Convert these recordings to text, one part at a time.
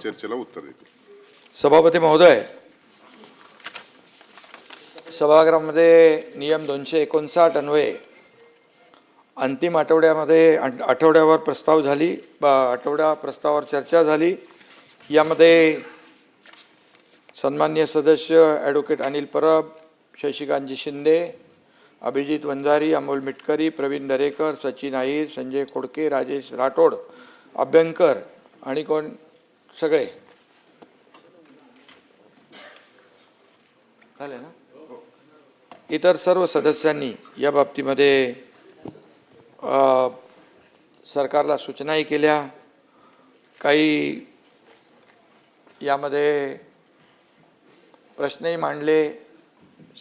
चर्चेला उत्तर देतील. सभापती महोदय, सभागृहामध्ये नियम 259 अन्वये अंतिम आठवड्यावर प्रस्ताव झाली प्रस्तावावर चर्चा झाली. यामध्ये सन्माननीय सदस्य ॲडव्होकेट अनिल परब, शशिकांतजी शिंदे, अभिजित वंजारी, अमोल मिटकरी, प्रवीण दरेकर, सचिन अहिर, संजय खोडके, राजेश राठोड, अभ्यंकर आणि कोण सगळे झाले ना, इतर सर्व सदस्यांनी या बाबतीमध्ये सरकारला सूचनाही केल्या. काही यामध्ये प्रश्नही मांडले,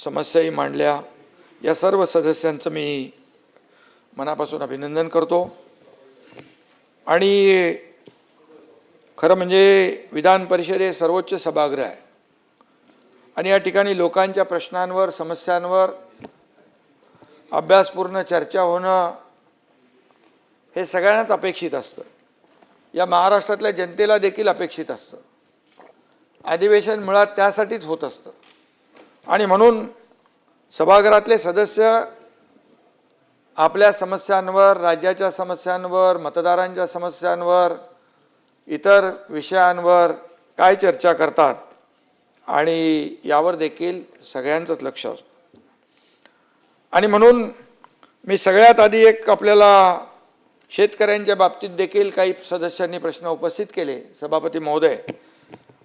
समस्याही मांडल्या. या सर्व सदस्यांचं मी मनापासून अभिनंदन करतो. आणि खरं म्हणजे विधान परिषद हे सर्वोच्च सभागृह आहे आणि या ठिकाणी लोकांच्या प्रश्नांवर, समस्यांवर अभ्यासपूर्ण चर्चा होणं हे सगळ्यांनाच अपेक्षित असतं. या महाराष्ट्रातल्या जनतेला देखील अपेक्षित असतं. अधिवेशन मुळात त्यासाठीच होत असतं आणि म्हणून सभागृहातले सदस्य आपल्या समस्यांवर, राज्याच्या समस्यांवर, मतदारांच्या समस्यांवर, इतर विषयांवर काय चर्चा करतात आणि यावर देखील सगळ्यांचंच लक्ष असतं. आणि म्हणून मी सगळ्यात आधी एक आपल्याला शेतकऱ्यांच्या बाबतीत देखील काही सदस्यांनी प्रश्न उपस्थित केले सभापती महोदय.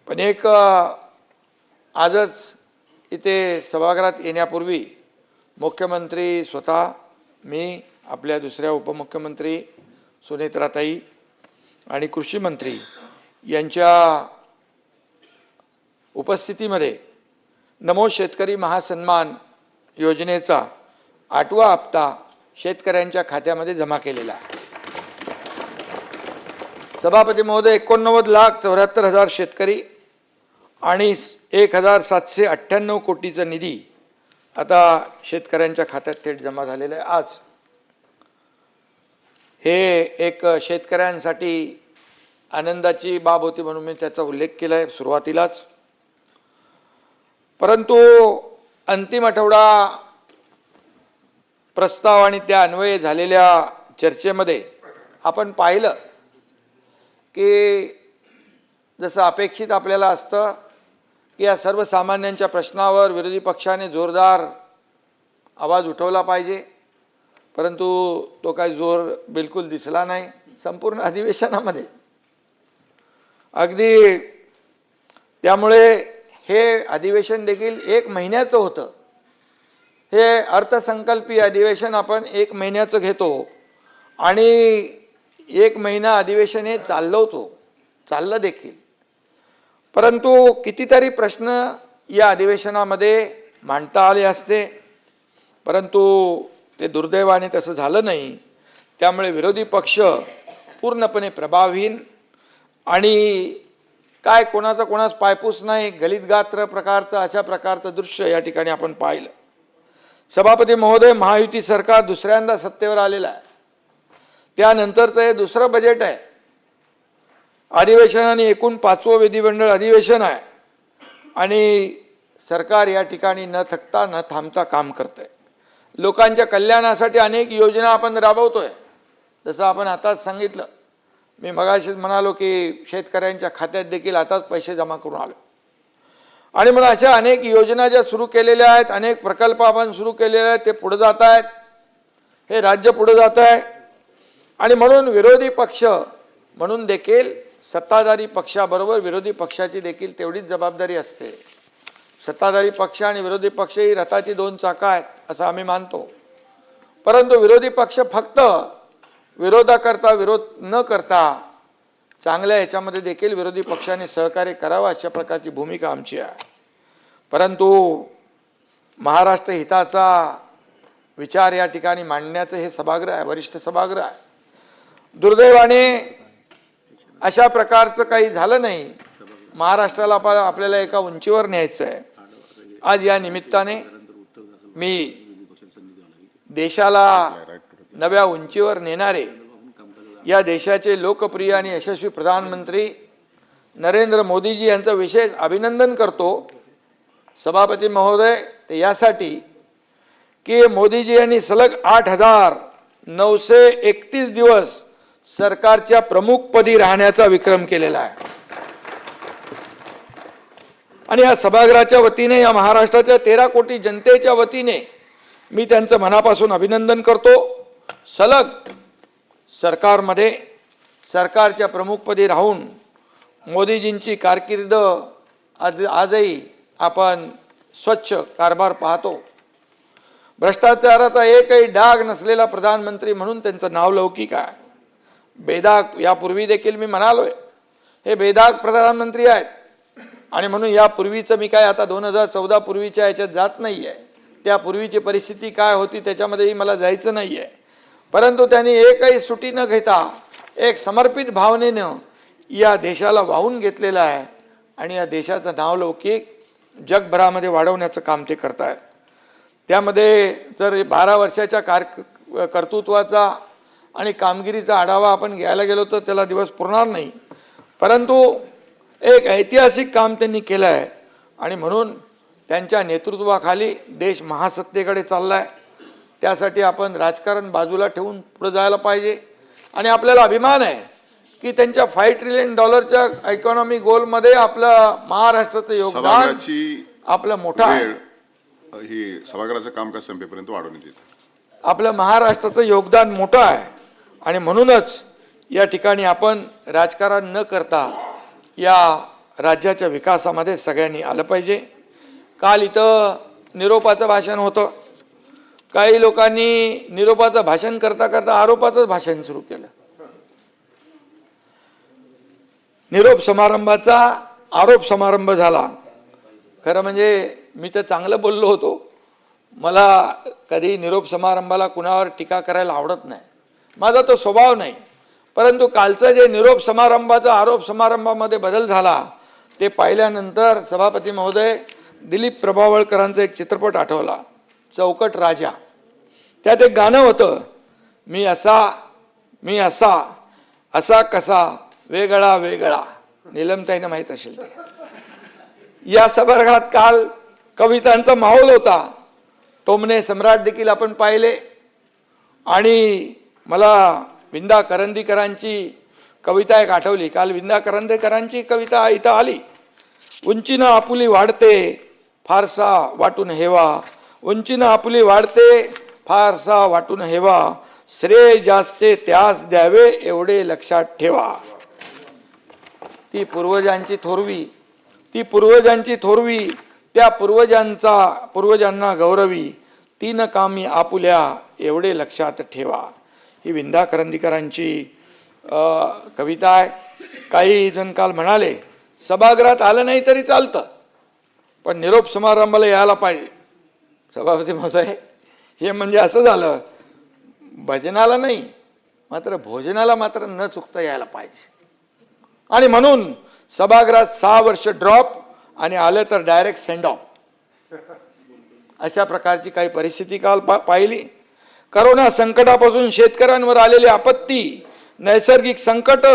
पण एक आजच इथे सभागृहात येण्यापूर्वी मुख्यमंत्री स्वतः, मी, आपल्या दुसऱ्या उपमुख्यमंत्री सुनेत्राताई आणि कृषी मंत्री यांच्या उपस्थितीमध्ये नमो शेतकरी महासन्मान योजनेचा 8वा हप्ता शेतकऱ्यांच्या खात्यामध्ये जमा केलेला आहे. सभापती महोदय, 89,74,000 शेतकरी आणि 1,798 कोटीचा निधी आता शेतकऱ्यांच्या खात्यात थेट जमा झालेला आहे. आज हे एक शेतकऱ्यांसाठी आनंदाची बाब होती म्हणून मी त्याचा उल्लेख केला आहे सुरुवातीलाच. परंतु अंतिम आठवडा प्रस्ताव आणि त्या अन्वये झालेल्या चर्चेमध्ये आपण पाहिलं की जसं अपेक्षित आपल्याला असतं की या सर्वसामान्यांच्या प्रश्नावर विरोधी पक्षाने जोरदार आवाज उठवला पाहिजे, परंतु तो काही जोर बिलकुल दिसला नाही संपूर्ण अधिवेशनामध्ये. अगदी त्यामुळे हे अधिवेशन देखील 1 महिन्याचं होतं. हे अर्थसंकल्पीय अधिवेशन आपण 1 महिन्याचं घेतो आणि 1 महिना अधिवेशन हे चाललं देखील. परंतु कितीतरी प्रश्न या अधिवेशनामध्ये मांडता आले असते, परंतु ते दुर्दैवाने तसं झालं नाही. त्यामुळे विरोधी पक्ष पूर्णपणे प्रभावहीन आणि काय कोणाच पायपूस नाही, गलितगात्र प्रकारचं अशा प्रकारचं दृश्य या ठिकाणी आपण पाहिलं. सभापती महोदय, महायुती सरकार दुसऱ्यांदा सत्तेवर आलेलं आहे. त्यानंतरचं हे दुसरं बजेट आहे. अधिवेशन आणि एकूण 5वं विधिमंडळ अधिवेशन आहे आणि सरकार या ठिकाणी न थकता न थांबता काम करतंय. लोकांच्या कल्याणासाठी अनेक योजना आपण राबवतोय. जसं आपण आताच सांगितलं, मी मगाशीच म्हणालो की शेतकऱ्यांच्या खात्यात देखील आताच पैसे जमा करून आलो. आणि म्हणून अशा अनेक योजना ज्या सुरू केलेल्या आहेत, अनेक प्रकल्प आपण सुरू केलेले आहेत, ते पुढे जात आहेत, हे राज्य पुढे जात आहे. आणि म्हणून विरोधी पक्ष म्हणून देखील सत्ताधारी पक्षाबरोबर विरोधी पक्षाची देखील तेवढीच जबाबदारी असते. सत्ताधारी पक्ष आणि विरोधी पक्ष ही रथाची 2 चाकं आहेत असं आम्ही मानतो. परंतु विरोधी पक्ष फक्त विरोधाकरता विरोध न करता चांगल्या ह्याच्यामध्ये देखील विरोधी पक्षाने सहकार्य करावं अशा प्रकारची भूमिका आमची आहे. परंतु महाराष्ट्र हिताचा विचार या ठिकाणी मांडण्याचं हे सभागृह आहे, वरिष्ठ सभागृह आहे. दुर्दैवाने अशा प्रकारचं काही झालं नाही. महाराष्ट्राला आपल्याला एका उंचीवर न्यायचं आहे. आज या निमित्ताने मी देशाला नव्या उंचीवर नेणारे या देशाचे लोकप्रिय आणि यशस्वी प्रधानमंत्री नरेंद्र मोदीजी यांचं विशेष अभिनंदन करतो सभापती महोदय ते यासाठी की मोदीजी यांनी सलग 8,931 दिवस सरकारच्या प्रमुखपदी राहण्याचा विक्रम केलेला आहे आणि या सभागृहाच्या वतीने या महाराष्ट्राच्या 13 कोटी जनतेच्या वतीने मी त्यांचं मनापासून अभिनंदन करतो। सलग सरकारमध्ये सरकारच्या प्रमुखपदी राहून मोदीजींची कारकीर्द आजही आपण स्वच्छ कारभार पाहतो। भ्रष्टाचाराचा एकही डाग नसलेला प्रधानमंत्री म्हणून त्यांचं नाव लौकिक आहे। बेदाग यापूर्वी देखील मी म्हणालोय हे बेदाग प्रधानमंत्री आहेत आणि म्हणून यापूर्वीचं मी काय आता 2014 पूर्वीच्या याच्यात जात नाही आहे, त्यापूर्वीची परिस्थिती काय होती त्याच्यामध्येही मला जायचं नाही आहे, परंतु त्यांनी एकही सुटी न घेता एक समर्पित भावनेनं या देशाला वाहून घेतलेलं आहे आणि या देशाचं नाव लौकिक जगभरामध्ये वाढवण्याचं काम ते करत आहेत। त्यामध्ये जर 12 वर्षाच्या कर्तृत्वाचा आणि कामगिरीचा आढावा आपण घ्यायला गेलो तर त्याला दिवस पुरणार नाही, परंतु एक ऐतिहासिक काम त्यांनी केलं आहे आणि म्हणून त्यांच्या नेतृत्वाखाली देश महासत्तेकडे चालला आहे। त्यासाठी आपण राजकारण बाजूला ठेवून पुढे जायला पाहिजे आणि आपल्याला अभिमान आहे की त्यांच्या $5 ट्रिलियन इकॉनॉमी गोलमध्ये आपलं महाराष्ट्राचं योगदान आपलं मोठं आहे। ही सभागृहाचं कामकाज संपेपर्यंत वाढवण्यात येतं। आपलं महाराष्ट्राचं योगदान मोठं आहे आणि म्हणूनच या ठिकाणी आपण राजकारण न करता या राज्याच्या विकासामध्ये सगळ्यांनी आलं पाहिजे। काल इथं निरोपाचं भाषण होतं, काही लोकांनी निरोपाचं भाषण करता करता आरोपाचंच भाषण सुरू केलं। निरोप समारंभाचा आरोप समारंभ झाला। खरं म्हणजे मी तर चांगलं बोललो होतो, मला कधी निरोप समारंभाला कुणावर टीका करायला आवडत नाही, माझा तो स्वभाव नाही, परंतु कालचं जे निरोप समारंभाचा आरोप समारंभामध्ये बदल झाला ते पाहिल्यानंतर सभापती महोदय दिलीप प्रभावळकरांचा एक चित्रपट आठवला, चौकट राजा। त्यात एक गाणं होतं, मी असा असा कसा वेगळा वेगळा, नीलमताईंना माहीत असेल ते। या सभागृहात काल कवितांचा माहोल होता, टोमणे सम्राट देखील आपण पाहिले आणि मला विंदा करंदीकरांची कविता एक आठवली। काल विंदा करंदीकरांची कविता इथं आली, उंचीनं आपुली वाढते फारसा वाटून हेवा, उंचीनं आपुली वाढते फारसा वाटून हेवा, श्रेय जास्ते त्यास द्यावे एवढे लक्षात ठेवा। ती पूर्वजांची थोरवी त्या पूर्वजांना गौरवी, तीन कामी आपुल्या एवढे लक्षात ठेवा। ही विंदा करंदीकरांची कविता आहे। काही जण काल म्हणाले सभागृहात आलं नाही तरी चालतं पण निरोप समारंभाला यायला पाहिजे। सभापती महोदय हे म्हणजे असं झालं, भजनाला नाही मात्र भोजनाला मात्र न चुकता यायला पाहिजे आणि म्हणून सभागृहात 6 वर्ष ड्रॉप आणि आलं तर डायरेक्ट सेंड ऑफ अशा प्रकारची काही परिस्थिती काल पाहिली। करोना संकटापासून शेतकऱ्यांवर आलेली आपत्ती, नैसर्गिक संकट,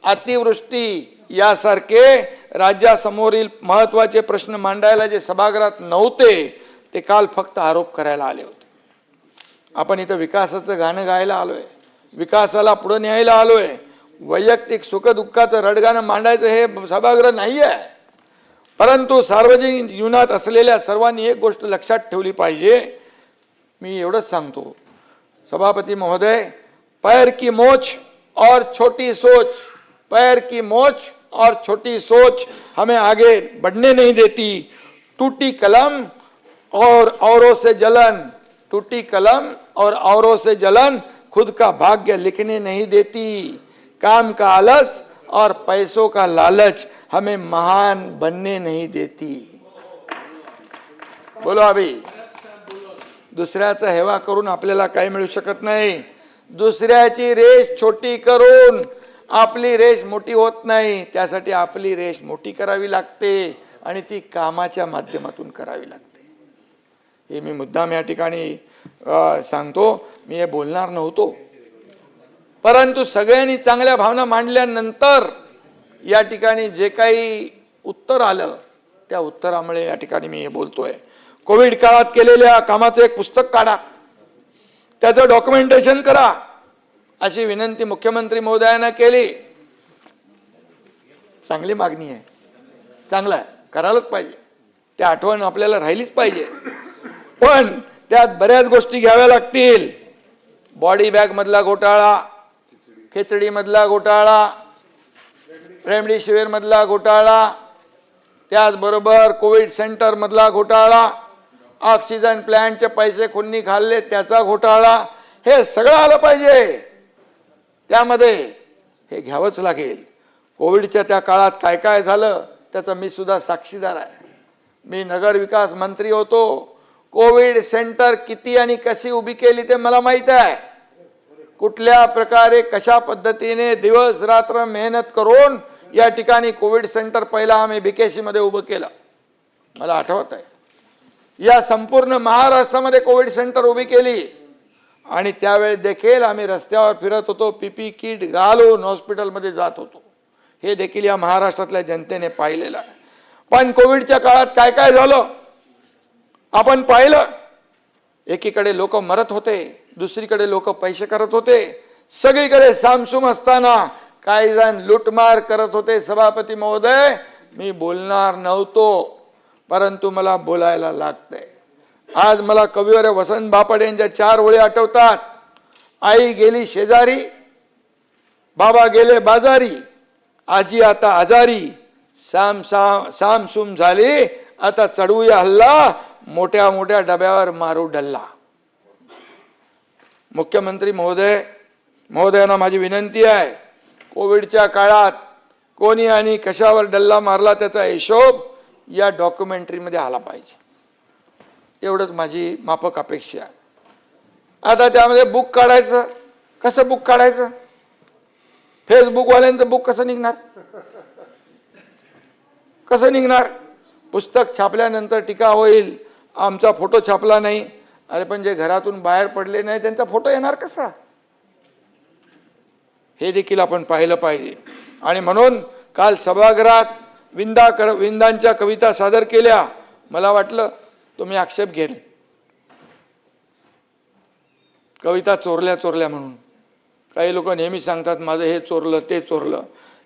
अतिवृष्टी यासारखे राज्यासमोरील महत्त्वाचे प्रश्न मांडायला जे सभागृहात नव्हते ते काल फक्त आरोप करायला आले होते। आपण इथं विकासाचं गाणं गायला आलोय, विकासाला पुढे न्यायला आलोय, वैयक्तिक सुखदुःखाचं रडगाणं मांडायचं हे सभागृह नाही आहे, परंतु सार्वजनिक जीवनात असलेल्या सर्वांनी एक गोष्ट लक्षात ठेवली पाहिजे। मी एवढंच सांगतो सभापती महोदय, पैर की मोच और छोटी सोच, पैर की मोच और छोटी सोच हमें आगे बढ़ने नहीं देती। टूटी कलम और औरों से जलन, टूटी कलम और औरों से जलन खुद का भाग्य लिखने नहीं देती। काम का आलस और पैसों का लालच हमें महान बनने नहीं देती। बोलो अभी, दुसऱ्याचा हेवा करून आपल्याला काही मिळू शकत नाही। दुसऱ्याची रेष छोटी करून आपली रेष मोठी होत नाही, त्यासाठी आपली रेष मोठी करावी लागते आणि ती कामाच्या माध्यमातून करावी लागते। हे मी मुद्दाम या ठिकाणी सांगतो, मी हे बोलणार नव्हतो, परंतु सगळ्यांनी चांगल्या भावना मांडल्यानंतर या ठिकाणी जे काही उत्तर आलं त्या उत्तरामुळे या ठिकाणी मी हे बोलतोय. कोविड काळात केलेल्या कामाचं एक पुस्तक काढा, त्याचं डॉक्युमेंटेशन करा, अशी विनंती मुख्यमंत्री महोदयांना केली. चांगली मागणी आहे, चांगलं आहे, करायलाच पाहिजे, त्या आठवण आपल्याला राहिलीच पाहिजे. पण त्यात बऱ्याच गोष्टी घ्याव्या लागतील. बॉडी बॅग मधला घोटाळा, खिचडी मधला घोटाळा, रेमडेसिवीर मधला घोटाळा, त्याचबरोबर कोविड सेंटर मधला घोटाळा, ऑक्सिजन प्लॅन्टचे पैसे कोणी खाल्ले त्याचा घोटाळा, हे सगळं आलं पाहिजे. त्यामध्ये हे घ्यावंच लागेल. कोविडच्या त्या काळात काय काय झालं त्याचा मी सुद्धा साक्षीदार आहे. मी नगर विकास मंत्री होतो. कोविड सेंटर किती आणि कशी उभी केली ते मला माहित आहे. कुठल्या प्रकारे कशा पद्धतीने दिवस रात्र मेहनत करून या ठिकाणी कोविड सेंटर पहिला आम्ही बीकेसी मध्ये उभं केलं, मला आठवत आहे. या संपूर्ण महाराष्ट्रामध्ये कोविड सेंटर उभी केली आणि त्यावेळी देखील आम्ही रस्त्यावर फिरत होतो, पीपी किट घालून हॉस्पिटलमध्ये जात होतो. हे देखील या महाराष्ट्रातल्या जनतेने पाहिलेलं आहे. पण कोविडच्या काळात काय काय झालं आपण पाहिलं. एकीकडे लोक मरत होते, दुसरीकडे लोक पैसे करत होते, सगळीकडे सामसूम असताना काही जण लूटमार करत होते. सभापती महोदय, मी बोलणार नव्हतो, परंतु मला बोलायला लागतंय. आज मला कविवर्य वसंत बापट यांच्या 4 ओळी आठवतात. आई गेली शेजारी, बाबा गेले बाजारी, आजी आता आजारी, सामसूम झाली, आता चढवूया हल्ला, मोठ्या मोठ्या डब्यावर मारू डल्ला. मुख्यमंत्री महोदयांना माझी विनंती आहे, कोविडच्या काळात कोणी आणि कशावर डल्ला मारला त्याचा हिशोब या डॉक्युमेंटरीमध्ये आला पाहिजे. एवढंच माझी माफक अपेक्षा आहे. आता त्यामध्ये बुक काढायचं, कसं बुक काढायचं? फेसबुकवाल्यांचं बुक कसं निघणार? कसं निघणार? पुस्तक छापल्यानंतर टीका होईल, आमचा फोटो छापला नाही. अरे पण जे घरातून बाहेर पडले नाही त्यांचा फोटो येणार कसा? हे देखील आपण पाहिलं पाहिजे. आणि म्हणून काल सभागृहात विंदांच्या कविता सादर केल्या. मला वाटलं तुम्ही आक्षेप घेल, कविता चोरल्या म्हणून. काही लोक नेहमी सांगतात माझं हे चोरलं ते चोरलं.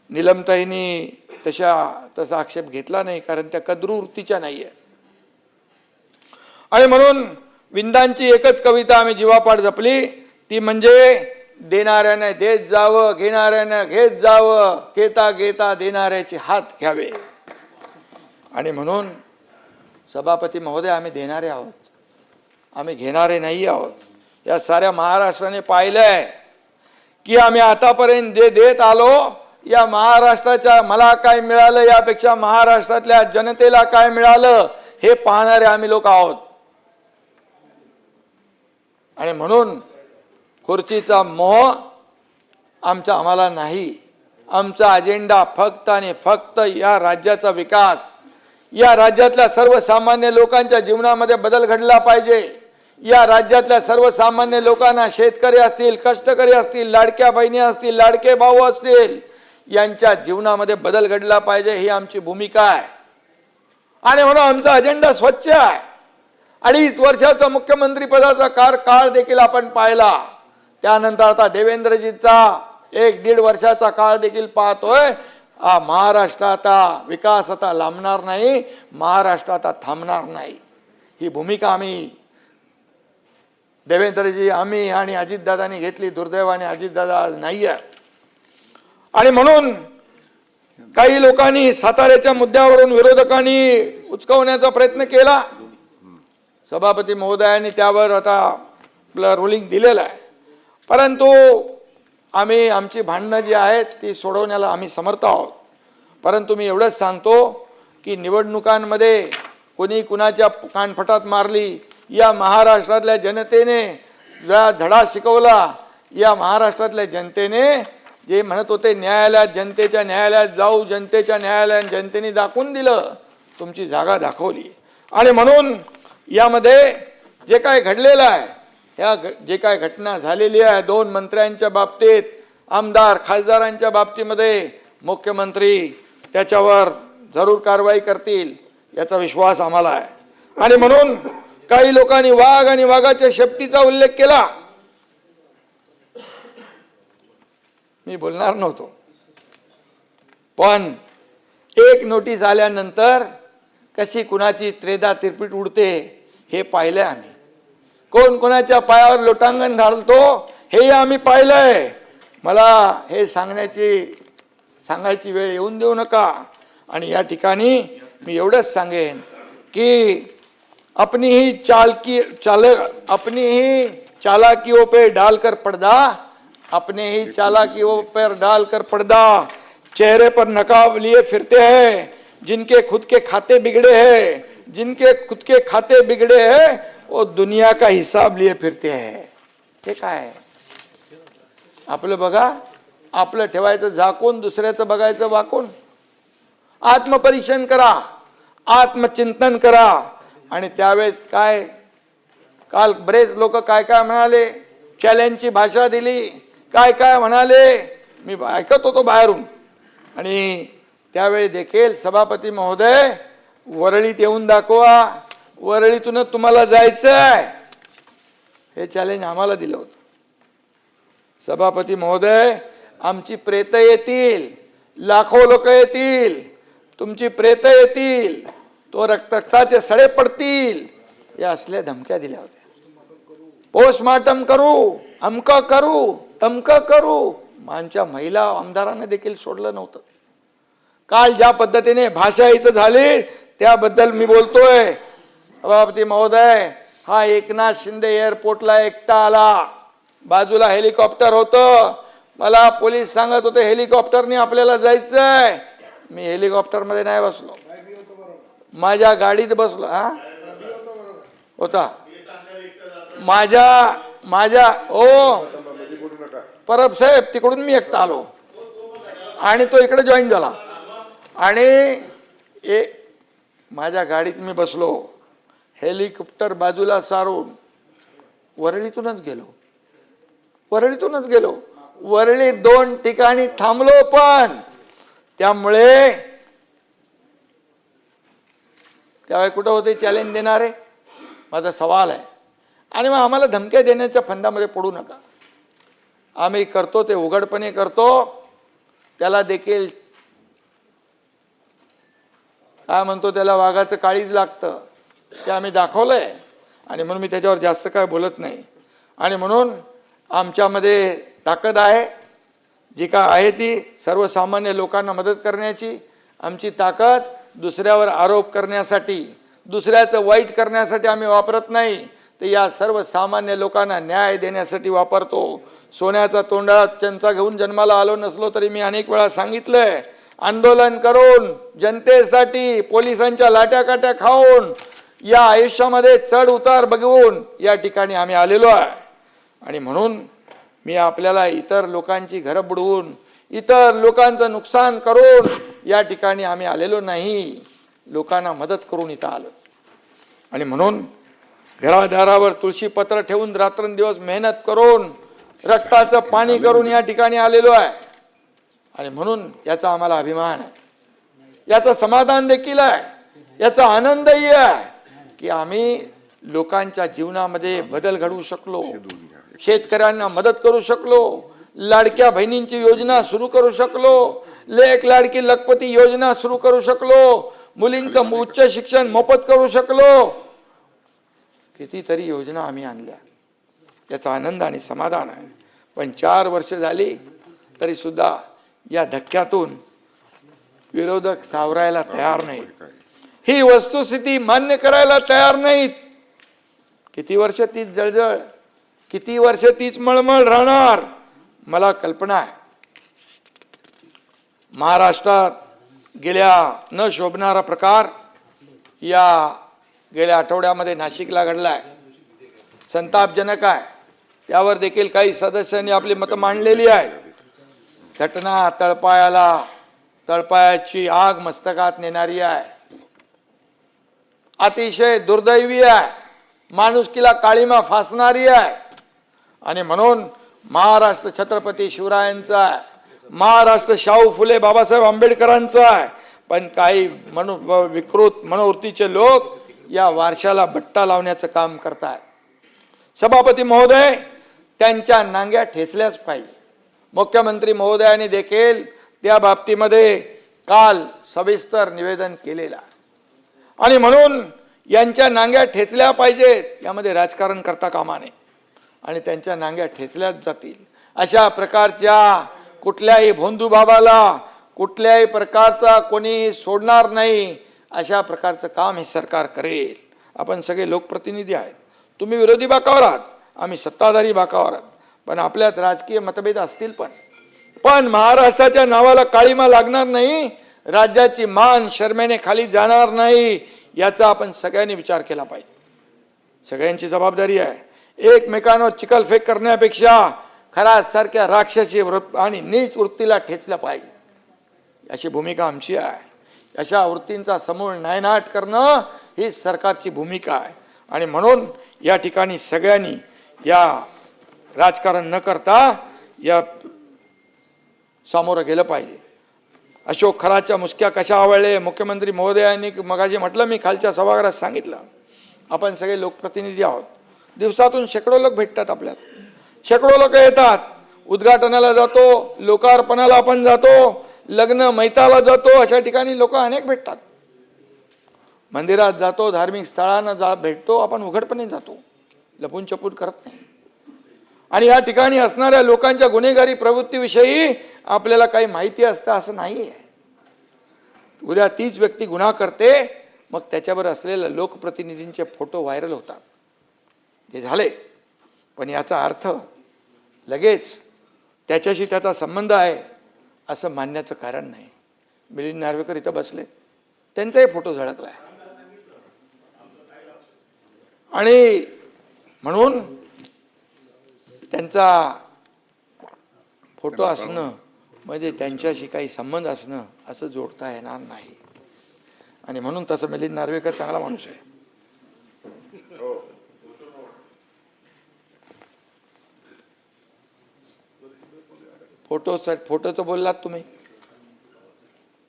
निलमताईंनी तसा आक्षेप घेतला नाही, कारण त्या कद्रुवृत्तीच्या नाही आहे. आणि म्हणून विंदांची एकच कविता आम्ही जीवापाड जपली, ती म्हणजे देणाऱ्याने देत जावं, घेणाऱ्याने घेत जावं, घेता घेता देणाऱ्याचे हात घ्यावे. आणि म्हणून सभापती महोदय, आम्ही देणारे आहोत, आम्ही घेणारे नाही आहोत. या साऱ्या महाराष्ट्राने पाहिलंय की आम्ही आतापर्यंत जे देत आलो, या महाराष्ट्राच्या मला काय मिळालं यापेक्षा महाराष्ट्रातल्या जनतेला काय मिळालं हे पाहणारे आम्ही लोक आहोत. आणि म्हणून खुर्चीचा मोह आम्हाला नाही. आमचा अजेंडा फक्त आणि फक्त या राज्याचा विकास, या राज्यातल्या सर्वसामान्य लोकांच्या जीवनामध्ये बदल घडला पाहिजे. या राज्यातल्या सर्वसामान्य लोकांना, शेतकरी असतील, कष्टकरी असतील, लाडक्या बहिणी असतील, लाडके भाऊ असतील, यांच्या जीवनामध्ये बदल घडला पाहिजे, ही आमची भूमिका आहे. आणि म्हणून आमचा अजेंडा स्वच्छ आहे. 2.5 वर्षाचा मुख्यमंत्री पदाचा काळ देखील आपण पाहिला. त्यानंतर आता देवेंद्रजीचा 1-1.5 वर्षाचा काळ देखील पाहतोय. महाराष्ट्र आता विकास आता लांबणार नाही, महाराष्ट्र आता थांबणार नाही. ही भूमिका आम्ही देवेंद्रजी, आम्ही आणि अजितदादांनी घेतली. दुर्दैवाने अजितदादा आज नाही आहे. आणि म्हणून काही लोकांनी साताऱ्याच्या मुद्द्यावरून विरोधकांनी उचकवण्याचा प्रयत्न केला. सभापती महोदयांनी त्यावर आता आपलं रुलिंग दिलेलं आहे. परंतु आम्ही आमची भांडणं जी आहेत ती सोडवण्याला आम्ही समर्थ आहोत. परंतु मी एवढंच सांगतो की निवडणुकांमध्ये कोणी कुणाच्या कानफटात मारली, या महाराष्ट्रातल्या जनतेने ज्या धडा शिकवला, या महाराष्ट्रातल्या जनतेने जे म्हणत होते न्यायालयात, जनतेच्या न्यायालयात जाऊ, जनतेच्या न्यायालयात, जनतेने दाखवून दिलं, तुमची जागा दाखवली. आणि म्हणून यामध्ये जे काय घडलेलं आहे, ह्या जे काय घटना झालेली आहे 2 मंत्र्यांच्या बाबतीत, आमदार खासदारांच्या बाबतीमध्ये, मुख्यमंत्री त्याच्यावर जरूर कारवाई करतील याचा विश्वास आम्हाला आहे. आणि म्हणून काही लोकांनी वाघ आणि वाघाच्या शेपटीचा उल्लेख केला. मी बोलणार नव्हतो, पण एक नोटीस आल्यानंतर कशी कुणाची त्रेधा तिरपीट उडते हे पाहिलंय आम्ही. कोण कोणाच्या पायावर लोटांगण घालतो हे आम्ही पाहिलंय. मला हे सांगायची वेळ येऊन देऊ नका. आणि या ठिकाणी मी एवढंच सांगेन की अपनी ही चालाकियों पे डालकर पर्दा, अपने ही चालाकियों पर डालकर पर्दा, चेहरे पर नकाब लिए फिरते हैं जिनके खुद के खाते बिगड़े हैं, जिनके खुद के खाते बिगड़े हैं वो दुनिया का हिसाब लिए फिरते हैं. हे काय आपलं बघा, आपलं ठेवायचं झाकून, दुसऱ्याचं बघायचं वाकून. आत्मपरीक्षण करा, आत्मचिंतन करा. आणि त्यावेळेस काय, काल बरेच लोक काय काय म्हणाले, चॅलेंजची भाषा दिली, काय काय म्हणाले, मी ऐकत होतो बाहेरून. आणि त्यावेळी देखील सभापती महोदय, वरळीत येऊन दाखवा, वरळीतून तुम्हाला जायचंय, हे चॅलेंज आम्हाला दिलं होतं. सभापती महोदय, आमची प्रेत येतील, लाखो लोक येतील, तुमची प्रेत येतील, तो रक्ताचे सडे पडतील, या असल्या धमक्या दिल्या होत्या. पोस्टमार्टम करू, अमक करू, तमक करू. आमच्या महिला आमदारांना देखील सोडलं नव्हतं. काल ज्या पद्धतीने भाषा इथं झाली त्याबद्दल मी बोलतोय. सभापती महोदय, हा एकनाथ शिंदे एअरपोर्टला एकटा आला, बाजूला हेलिकॉप्टर होतं. मला पोलीस सांगत होते हेलिकॉप्टरने आपल्याला जायचंय. मी हेलिकॉप्टर मध्ये नाही बसलो, माझ्या गाडीत बसलो. होता माझ्या परब साहेब, तिकडून मी एकटा आलो आणि तो इकडे जॉईन झाला. आणि माझ्या गाडीत मी बसलो, हेलिकॉप्टर बाजूला सारून वरळीतूनच गेलो. वरळी 2 ठिकाणी थांबलो. पण त्यामुळे त्यावेळी कुठं होते चॅलेंज देणारे, माझा सवाल आहे. आणि मग आम्हाला धमक्या देण्याच्या फंदामध्ये पडू नका. आम्ही करतो ते उघडपणे करतो. त्याला देखील काय म्हणतो, त्याला वाघाचं काळीज लागतं, ते आम्ही दाखवलंय. आणि म्हणून मी त्याच्यावर जास्त काय बोलत नाही. आणि म्हणून आमच्यामध्ये ताकद आहे, जी काय आहे ती सर्वसामान्य लोकांना मदत करण्याची. आमची ताकद दुसऱ्यावर आरोप करण्यासाठी, दुसऱ्याचं वाईट करण्यासाठी आम्ही वापरत नाही, तर या सर्वसामान्य लोकांना न्याय देण्यासाठी वापरतो. सोन्याचा तोंडात चंचा घेऊन जन्माला आलो नसलो तरी मी अनेक वेळा सांगितलंय, आंदोलन करून जनतेसाठी पोलिसांच्या लाट्याकाट्या खाऊन या आयुष्यामध्ये चढ उतार बघून या ठिकाणी आम्ही आलेलो आहे. आणि म्हणून मी आपल्याला इतर लोकांची घरं बुडवून, इतर लोकांचं नुकसान करून या ठिकाणी आम्ही आलेलो नाही, लोकांना मदत करून इथं आलो. आणि म्हणून घरादारावर तुळशी पत्र ठेवून रात्रंदिवस मेहनत करून, रक्ताचं पाणी करून या ठिकाणी आलेलो आहे. आणि म्हणून याचा आम्हाला अभिमान आहे, याचं समाधान देखील आहे, याचा आनंदही आहे की आम्ही लोकांच्या जीवनामध्ये बदल घडवू शकलो, शेतकऱ्यांना मदत करू शकलो, लाडक्या बहिणींची योजना सुरू करू शकलो, लेक लाडकी लखपती योजना सुरू करू शकलो, मुलींचं उच्च शिक्षण मोफत करू शकलो. कितीतरी योजना आम्ही आणल्या, याचा आनंद आणि समाधान आहे. पण 4 वर्ष झाली तरी सुद्धा या धक्क्यातून विरोधक सावरायला तयार नाहीत, ही वस्तुस्थिती मान्य करायला तयार नाहीत. किती वर्ष तीच जळजळ, किती वर्ष तीच मळमळ राहणार. मला कल्पना आहे, महाराष्ट्रात गेल्या न शोभणारा प्रकार या गेल्या आठवड्यामध्ये नाशिकला घडलाय, संतापजनक आहे. त्यावर देखील काही सदस्यांनी आपली मतं मांडलेली आहेत. घटना तळपायाची आग मस्तकात नेणारी आहे, अतिशय दुर्दैवी आहे, माणुसकीला काळीमा फासणारी आहे. आणि म्हणून महाराष्ट्र छत्रपती शिवरायांचा आहे, महाराष्ट्र शाहू फुले बाबासाहेब आंबेडकरांचा आहे, पण काही विकृत मनोवृत्तीचे लोक या वारशाला बट्टा लावण्याचं काम करतात. सभापती महोदय, त्यांच्या नांग्या ठेचल्याच पाहिजे. मुख्यमंत्री महोदयांनी देखील त्या बाबतीमध्ये काल सविस्तर निवेदन केलेलं आहे. आणि म्हणून यांच्या नांग्या ठेचल्या पाहिजेत, यामध्ये राजकारण करता कामा नये आणि त्यांच्या नांग्या ठेचल्याच जातील. अशा प्रकारच्या कुठल्याही भोंदू बाबाला कुठल्याही प्रकारचा कोणी सोडणार नाही. अशा प्रकारचं काम हे सरकार करेल. आपण सगळे लोकप्रतिनिधी आहेत, तुम्ही विरोधी बाकावर आहात, आम्ही सत्ताधारी बाकावर आहात, पण आपल्यात राजकीय मतभेद असतील, पण महाराष्ट्राच्या नावाला काळीमा लागणार नाही, राज्याची मान शर्मेने खाली जाणार नाही, याचा आपण सगळ्यांनी विचार केला पाहिजे. सगळ्यांची जबाबदारी आहे. एकमेकांवर चिखलफेक करण्यापेक्षा खरा सारख्या राक्षसी आणि नीच वृत्तीला ठेचलं पाहिजे, अशी भूमिका आमची आहे. अशा वृत्तींचा समूळ नायनाट करणं ही सरकारची भूमिका आहे. आणि म्हणून या ठिकाणी सगळ्यांनी या राजकारण न करता या सामोरं गेलं पाहिजे. अशोक खराच्या मुसक्या कशा आवडले, मुख्यमंत्री महोदयांनी मगाशी म्हटलं, मी खालच्या सभागृहात सांगितलं, आपण सगळे लोकप्रतिनिधी आहोत, दिवसातून शेकडो लोक भेटतात आपल्याला, शेकडो लोक येतात, उद्घाटनाला जातो, लोकार्पणाला आपण जातो, लग्न मैताला जातो, अशा ठिकाणी लोक अनेक भेटतात. मंदिरात जातो, धार्मिक स्थळांना भेटतो, आपण उघडपणे जातो, लपून छपून करत नाही. आणि या ठिकाणी असणाऱ्या लोकांच्या गुन्हेगारी प्रवृत्तीविषयी आपल्याला काही माहिती असतं असं नाही आहे. उद्या तीच व्यक्ती गुन्हा करते, मग त्याच्यावर असलेल्या लोकप्रतिनिधींचे फोटो व्हायरल होतात. ते झाले, पण याचा अर्थ लगेच त्याच्याशी त्याचा संबंध आहे असं मानण्याचं कारण नाही. मिलिंद नार्वेकर इथं बसले, त्यांचाही फोटो झळकला आहे. आणि म्हणून त्यांचा फोटो असणं म्हणजे त्यांच्याशी काही संबंध असणं असं जोडता येणार नाही. आणि म्हणून तसं मिलिंद नार्वेकर चांगला माणूस आहे. फोटोचं बोललात तुम्ही,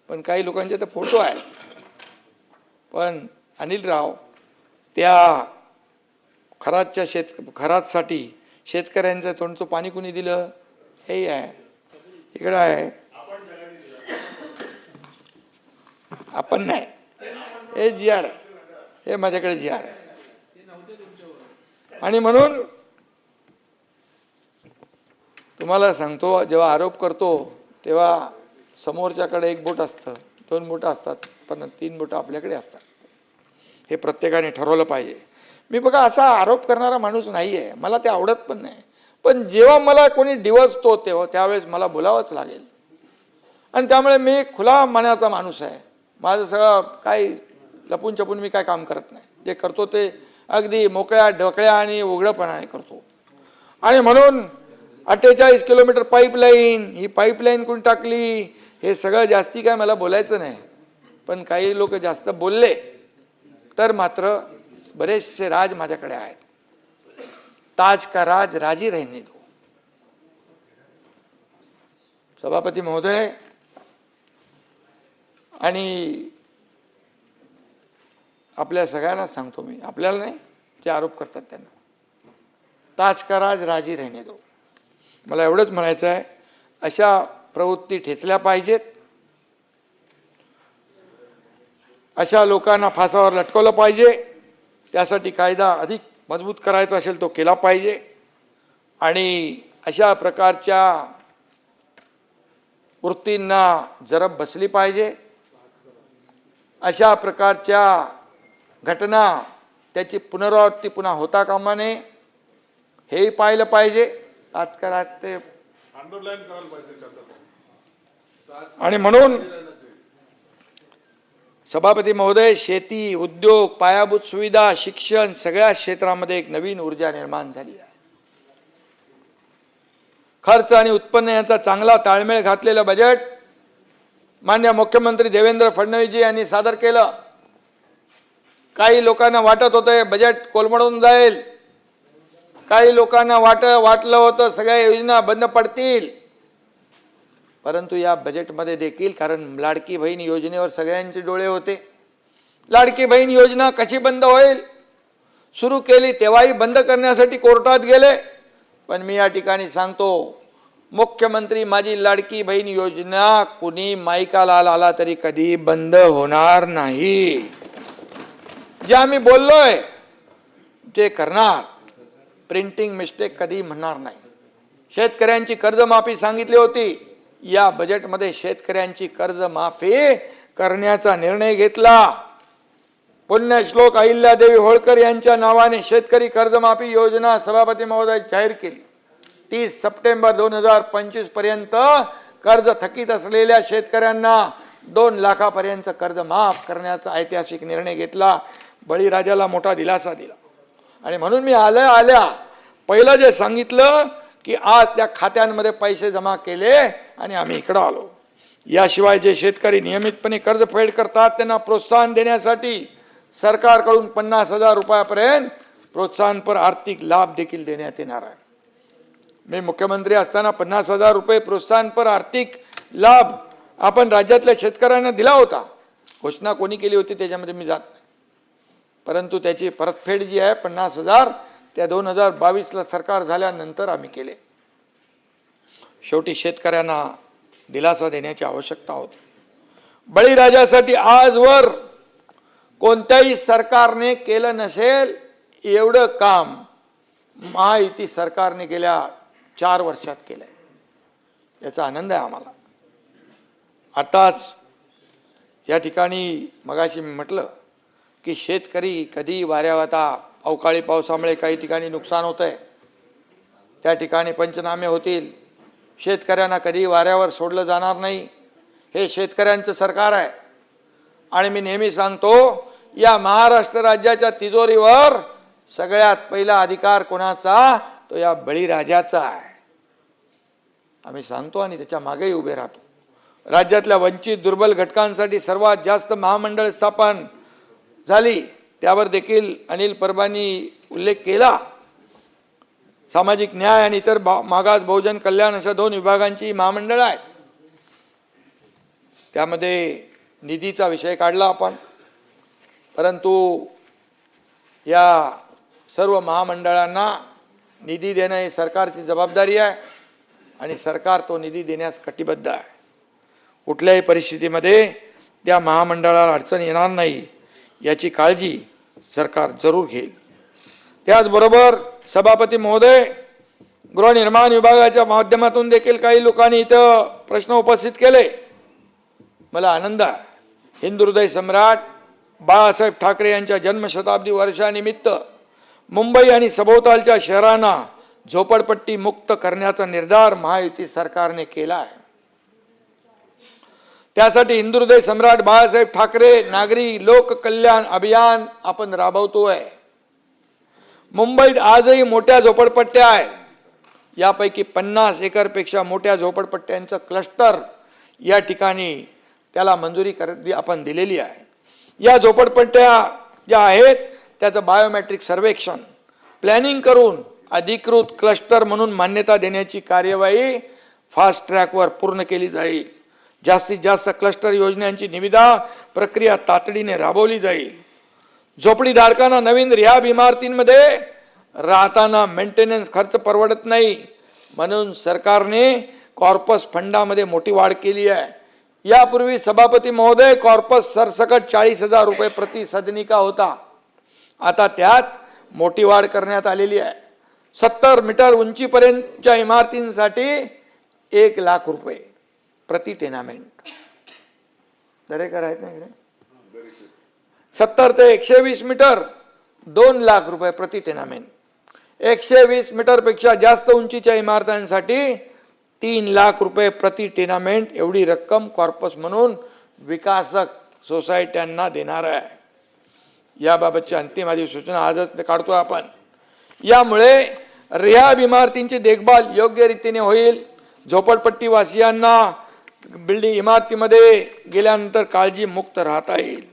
पण काही लोकांचे तर फोटो आहेत. पण अनिल राव त्या खरातच्या खरातसाठी शेतकऱ्यांचं तोंडचं पाणी कुणी दिलं, हे आहे इकडं आहे. आपण नाही, हे जी आर आहे, हे माझ्याकडे जी आर आहे. आणि म्हणून तुम्हाला सांगतो, जेव्हा आरोप करतो तेव्हा समोरच्याकडे एक बोट असतं, दोन बोटं असतात, पण 3 बोटं आपल्याकडे असतात. हे प्रत्येकाने ठरवलं पाहिजे. मी बघा असा आरोप करणारा माणूस नाही आहे, मला ते आवडत पण नाही. पण जेव्हा मला कोणी डिवचतो तेव्हा त्यावेळेस मला बोलावंच लागेल. आणि त्यामुळे मी खुला मनाचा माणूस आहे. माझं सगळं काही लपून छपून मी काय काम करत नाही. जे करतो ते अगदी मोकळ्या ढकळ्या आणि उघडपणाने करतो. आणि म्हणून 48 किलोमीटर पाईपलाईन, ही पाईपलाईन कोणी टाकली, हे सगळं जास्ती काय मला बोलायचं नाही. पण काही लोक जास्त बोलले तर मात्र बरेचसे राज माझ्याकडे आहेत. ताज का राज राजी रहने दो. सभापती महोदय आणि आपल्या सगळ्यांना सांगतो मी, आपल्याला नाही, जे आरोप करतात त्यांना, ताज का राज राजी रहने दो. मला एवढंच म्हणायचं आहे, अशा प्रवृत्ती ठेचल्या पाहिजेत. अशा लोकांना फासावर लटकवलं पाहिजे. त्यासाठी कायदा अधिक मजबूत करायचा असेल तो केला पाहिजे. आणि अशा प्रकारच्या वृत्तींना जरब बसली पाहिजे. अशा प्रकारच्या घटना त्याची पुनरावृत्ती पुन्हा होता कामा नये, हेही पाहिलं पाहिजे. तात्काळ ते अंडरलाईन करायला पाहिजे. आणि म्हणून सभापती महोदय, शेती, उद्योग, पायाभूत सुविधा, शिक्षण सगळ्या क्षेत्रामध्ये एक नवीन ऊर्जा निर्माण झाली आहे. खर्च आणि उत्पन्न यांचा चांगला ताळमेळ घातलेलं बजेट माननीय मुख्यमंत्री देवेंद्र फडणवीसजी यांनी सादर केलं. काही लोकांना वाटत होतं बजेट कोलमडून जाईल, काही लोकांना वाटलं होतं सगळ्या योजना बंद पडतील, परंतु या बजेटमध्ये देखील, कारण लाडकी बहीण योजनेवर सगळ्यांचे डोळे होते, लाडकी बहीण योजना कशी बंद होईल, सुरू केली तेव्हाही बंद करण्यासाठी कोर्टात गेले. पण मी या ठिकाणी सांगतो, मुख्यमंत्री माझी लाडकी बहीण योजना कुणी माईकाला आला तरी कधी बंद होणार नाही. जे आम्ही बोललोय ते करणार. प्रिंटिंग मिस्टेक कधी म्हणणार नाही. शेतकऱ्यांची कर्जमाफी सांगितली होती, या बजेटमध्ये शेतकऱ्यांची कर्जमाफी करण्याचा निर्णय घेतला. पुण्यश्लोक अहिल्यादेवी होळकर यांच्या नावाने शेतकरी कर्जमाफी योजना सभापती महोदय जाहीर केली. 30 सप्टेंबर 2025 पर्यंत कर्ज थकीत असलेल्या शेतकऱ्यांना 2 लाखापर्यंत कर्ज माफ करण्याचा ऐतिहासिक निर्णय घेतला. बळीराजाला मोठा दिलासा दिला. आणि म्हणून मी आल्या पहिलं जे सांगितलं की आज त्या खात्यांमध्ये पैसे जमा केले आणि आम्ही इकडं आलो. याशिवाय जे शेतकरी नियमितपणे कर्जफेड करतात त्यांना प्रोत्साहन देण्यासाठी सरकारकडून 50,000 रुपयापर्यंत प्रोत्साहनपर आर्थिक लाभ देखील देण्यात येणार आहे. मी मुख्यमंत्री असताना 50,000 रुपये प्रोत्साहनपर आर्थिक लाभ आपण राज्यातल्या शेतकऱ्यांना दिला होता. घोषणा कोणी केली होती त्याच्यामध्ये मी जात नाही, परंतु त्याची परतफेड जी आहे 50,000 त्या 2022ला सरकार झाल्यानंतर आम्ही केले. शेवटी शेतकऱ्यांना दिलासा देण्याची आवश्यकता होती. बळीराजासाठी आजवर कोणत्याही सरकारने केलं नसेल एवढं काम महायुती सरकारने गेल्या 4 वर्षात केलंय. याचा आनंद आहे आम्हाला. आताच या ठिकाणी मगाशी मी म्हटलं की शेतकरी कधी वाऱ्यावाता अवकाळी पावसामुळे काही ठिकाणी नुकसान होत आहे, त्या ठिकाणी पंचनामे होतील. शेतकऱ्यांना कधी वाऱ्यावर सोडलं जाणार नाही. हे शेतकऱ्यांचं सरकार आहे. आणि मी नेहमी सांगतो, या महाराष्ट्र राज्याच्या तिजोरीवर सगळ्यात पहिला अधिकार कोणाचा, तो या बळीराजाचा आहे. आम्ही सांगतो आणि त्याच्या मागेही उभे राहतो. राज्यातल्या वंचित दुर्बल घटकांसाठी सर्वात जास्त महामंडळ स्थापन झाली, त्यावर देखील अनिल परबांनी उल्लेख केला. सामाजिक न्याय आणि इतर मागास बहुजन कल्याण अशा 2 विभागांची महामंडळ आहेत. त्यामध्ये निधीचा विषय काढला आपण, परंतु या सर्व महामंडळांना निधी देणं ही सरकारची जबाबदारी आहे आणि सरकार तो निधी देण्यास कटिबद्ध आहे. कुठल्याही परिस्थितीमध्ये त्या महामंडळाला अडचण येणार नाही याची काळजी सरकार जरूर घेईल. त्याचबरोबर सभापती महोदय, गृहनिर्माण विभागाच्या माध्यमातून देखील काही लोकांनी इथं प्रश्न उपस्थित केले. मला आनंद आहे. हिंदुहृदय सम्राट बाळासाहेब ठाकरे यांच्या जन्मशताब्दी वर्षानिमित्त मुंबई आणि सभोवतालच्या शहरांना झोपडपट्टी मुक्त करण्याचा निर्धार महायुती सरकारने केला आहे. त्यासाठी हिंदुहृदय सम्राट बाळासाहेब ठाकरे नागरी लोक कल्याण अभियान आपण राबवतोय. मुंबईत आजही मोठ्या झोपडपट्ट्या आहेत. यापैकी 50 एकरपेक्षा मोठ्या झोपडपट्ट्यांचं क्लस्टर या ठिकाणी त्याला मंजुरी आपण दिलेली आहे. या झोपडपट्ट्या ज्या आहेत त्याचं बायोमेट्रिक सर्वेक्षण प्लॅनिंग करून अधिकृत क्लस्टर म्हणून मान्यता देण्याची कार्यवाही फास्ट ट्रॅकवर पूर्ण केली जाईल. जास्तीत जास्त क्लस्टर योजनांची निविदा प्रक्रिया तातडीने राबवली जाईल. झोपडीधारकांना नवीन रिहाब इमारतींमध्ये राहताना मेंटेनन्स खर्च परवडत नाही, म्हणून सरकारने कॉर्पस फंडामध्ये मोठी वाढ केली आहे. यापूर्वी सभापती महोदय कॉर्पस सरसकट 40,000 रुपये प्रति सदनिका होता. आता त्यात मोठी वाढ करण्यात आलेली आहे. 70 मीटर उंचीपर्यंतच्या इमारतींसाठी 1 लाख रुपये प्रति टेनामेंट. दरेकर आहेत ना इकडे? 70 ते 120 मीटर 2 लाख रुपये प्रति टेनामेंट. 120 मीटरपेक्षा जास्त उंचीच्या इमारतांसाठी 3 लाख रुपये प्रति टेनामेंट एवढी रक्कम कॉर्पस म्हणून विकासक सोसायट्यांना देणार आहे. याबाबतची अंतिम अधिसूचना आजच काढतो आपण. यामुळे रिहाब इमारतींची देखभाल योग्य रीतीने होईल. झोपडपट्टी वासियांना बिल्डिंग इमारतीमध्ये गेल्यानंतर काळजी मुक्त राहता येईल.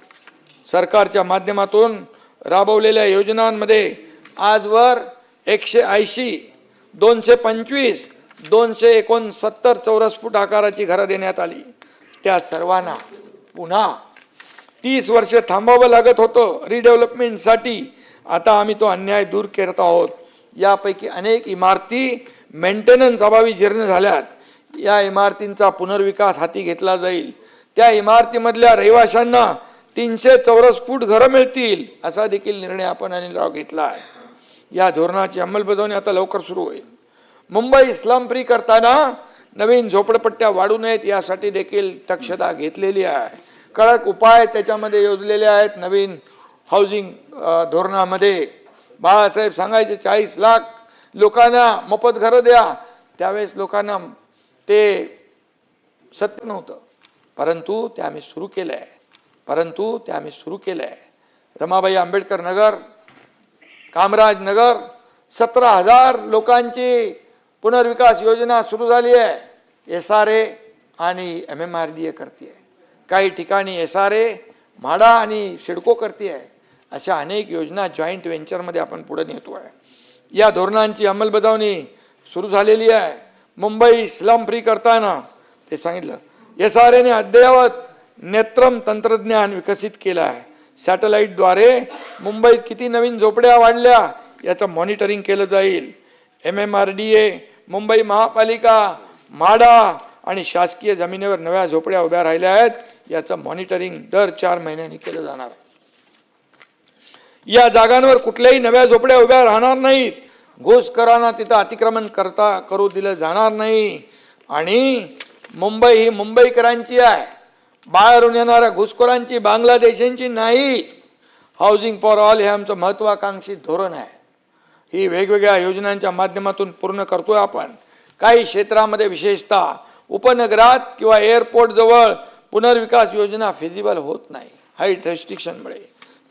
सरकारच्या माध्यमातून राबवलेल्या योजनांमध्ये आजवर 180, 225, 269 चौरस फूट आकाराची घरं देण्यात आली. त्या सर्वांना पुन्हा 30 वर्षे थांबावं लागत होतं रिडेव्हलपमेंटसाठी. आता आम्ही तो अन्याय दूर करत आहोत. यापैकी अनेक इमारती मेंटेनन्स अभावी जीर्ण झाल्यात. या इमारतींचा पुनर्विकास हाती घेतला जाईल. त्या इमारतीमधल्या रहिवाशांना 300 चौरस फूट घरं मिळतील असा देखील निर्णय आपण अनिलराव घेतला आहे. या धोरणाची अंमलबजावणी आता लवकर सुरू होईल. मुंबई स्लम फ्री करताना नवीन झोपडपट्ट्या वाढू नयेत यासाठी देखील दक्षता घेतलेली आहे. कडक उपाय त्याच्यामध्ये योजलेले आहेत. नवीन हाऊसिंग धोरणामध्ये बाळासाहेब सांगायचे 40 लाख लोकांना मोफत घरं द्या. त्यावेळेस लोकांना ते सत्य नव्हतं, परंतु ते आम्ही सुरू केलं आहे. रमाबाई आंबेडकर नगर, कामराज नगर, 17,000 लोकांची पुनर्विकास योजना सुरू झाली आहे. SRA आणि MMRDA करते आहे. काही ठिकाणी SRA, म्हाडा आणि सिडको करते आहे. अशा अनेक योजना जॉईंट व्हेंचरमध्ये आपण पुढे नेतो आहे. या धोरणांची अंमलबजावणी सुरू झालेली आहे. मुंबई स्लम फ्री करताना ते सांगितलं SRAने अद्ययावत नेत्रम तंत्रज्ञान विकसित केलं आहे. सॅटेलाईटद्वारे मुंबईत किती नवीन झोपड्या वाढल्या याचं मॉनिटरिंग केलं जाईल. MMRDA, मुंबई महापालिका, म्हाडा आणि शासकीय जमिनीवर नव्या झोपड्या उभ्या राहिल्या आहेत याचं मॉनिटरिंग दर 4 महिन्यांनी केलं जाणार आहे. या जागांवर कुठल्याही नव्या झोपड्या उभ्या राहणार नाहीत. घुसखोरांना तिथं अतिक्रमण करू दिलं जाणार नाही. आणि मुंबई ही मुंबईकरांची आहे, बाहेरून येणाऱ्या घुसखोरांची, बांगलादेशींची नाही. हाऊसिंग फॉर ऑल हे आमचं महत्वाकांक्षी धोरण आहे. ही वेगवेगळ्या योजनांच्या माध्यमातून पूर्ण करतोय आपण. काही क्षेत्रामध्ये विशेषतः उपनगरात किंवा एअरपोर्ट जवळ पुनर्विकास योजना फिजिबल होत नाही हाईट रेस्ट्रिक्शनमुळे.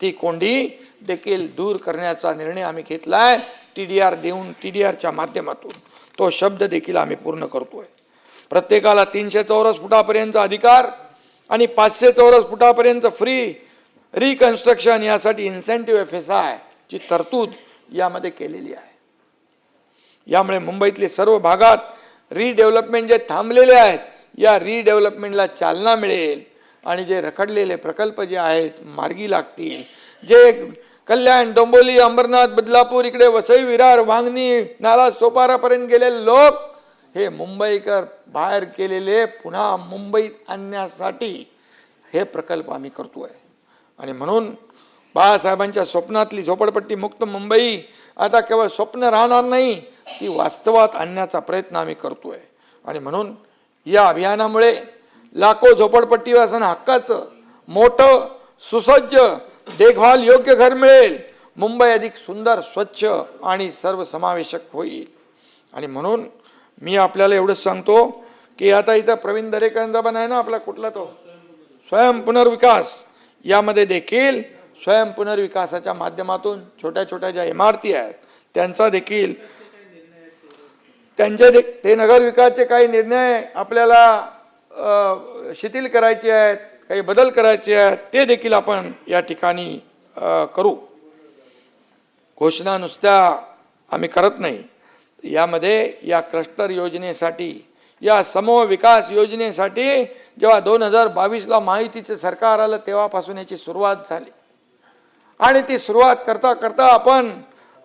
ती कोंडी देखील दूर करण्याचा निर्णय आम्ही घेतला आहे. TDR देऊन TDRच्या माध्यमातून तो शब्द देखील आम्ही पूर्ण करतोय. प्रत्येकाला 300 चौरस फुटापर्यंत अधिकार आणि 500 चौरस फुटापर्यंत फ्री रिकन्स्ट्रक्शन यासाठी इन्सेंटिव्ह FSI ची तरतूद यामध्ये केलेली आहे. यामुळे मुंबईतले सर्व भागात रिडेव्हलपमेंट जे थांबलेले आहेत या रिडेव्हलपमेंटला चालना मिळेल आणि जे रखडलेले प्रकल्प जे आहेत मार्गी लागतील. जे कल्याण, डोंबिवली, अंबरनाथ, बदलापूर, इकडे वसई, विरार, वांगणी, नाला, सोपारापर्यंत गेलेले लोक हे मुंबईकर बाहेर केलेले पुन्हा मुंबईत आणण्यासाठी हे प्रकल्प आम्ही करतोय. आणि म्हणून बाळासाहेबांच्या स्वप्नातली झोपडपट्टी मुक्त मुंबई आता केवळ स्वप्न राहणार नाही, ती वास्तवात आणण्याचा प्रयत्न आम्ही करतोय. आणि म्हणून या अभियानामुळे लाखो झोपडपट्टीवासियांना हक्काचं मोठं सुसज्ज देखभाल योग्य घर मिळेल. मुंबई अधिक सुंदर, स्वच्छ आणि सर्वसमावेशक होईल. आणि म्हणून मी आपल्याला एवढंच सांगतो की आता इथं प्रवीण दरेकरांचा पण आहे ना आपला कुठला तो स्वयं पुनर्विकास, यामध्ये देखील स्वयं पुनर्विकासाच्या माध्यमातून छोट्या छोट्या ज्या इमारती आहेत त्यांचा देखील ते नगरविकासचे काही निर्णय आपल्याला शिथिल करायचे आहेत, काही बदल करायचे आहेत, ते देखील आपण या ठिकाणी करू. घोषणा नुसत्या आम्ही करत नाही. यामध्ये या क्लस्टर योजनेसाठी, या समूह विकास योजनेसाठी जेव्हा 2022ला माहितीचं सरकार आलं तेव्हापासून याची सुरुवात झाली. आणि ती सुरुवात करता करता आपण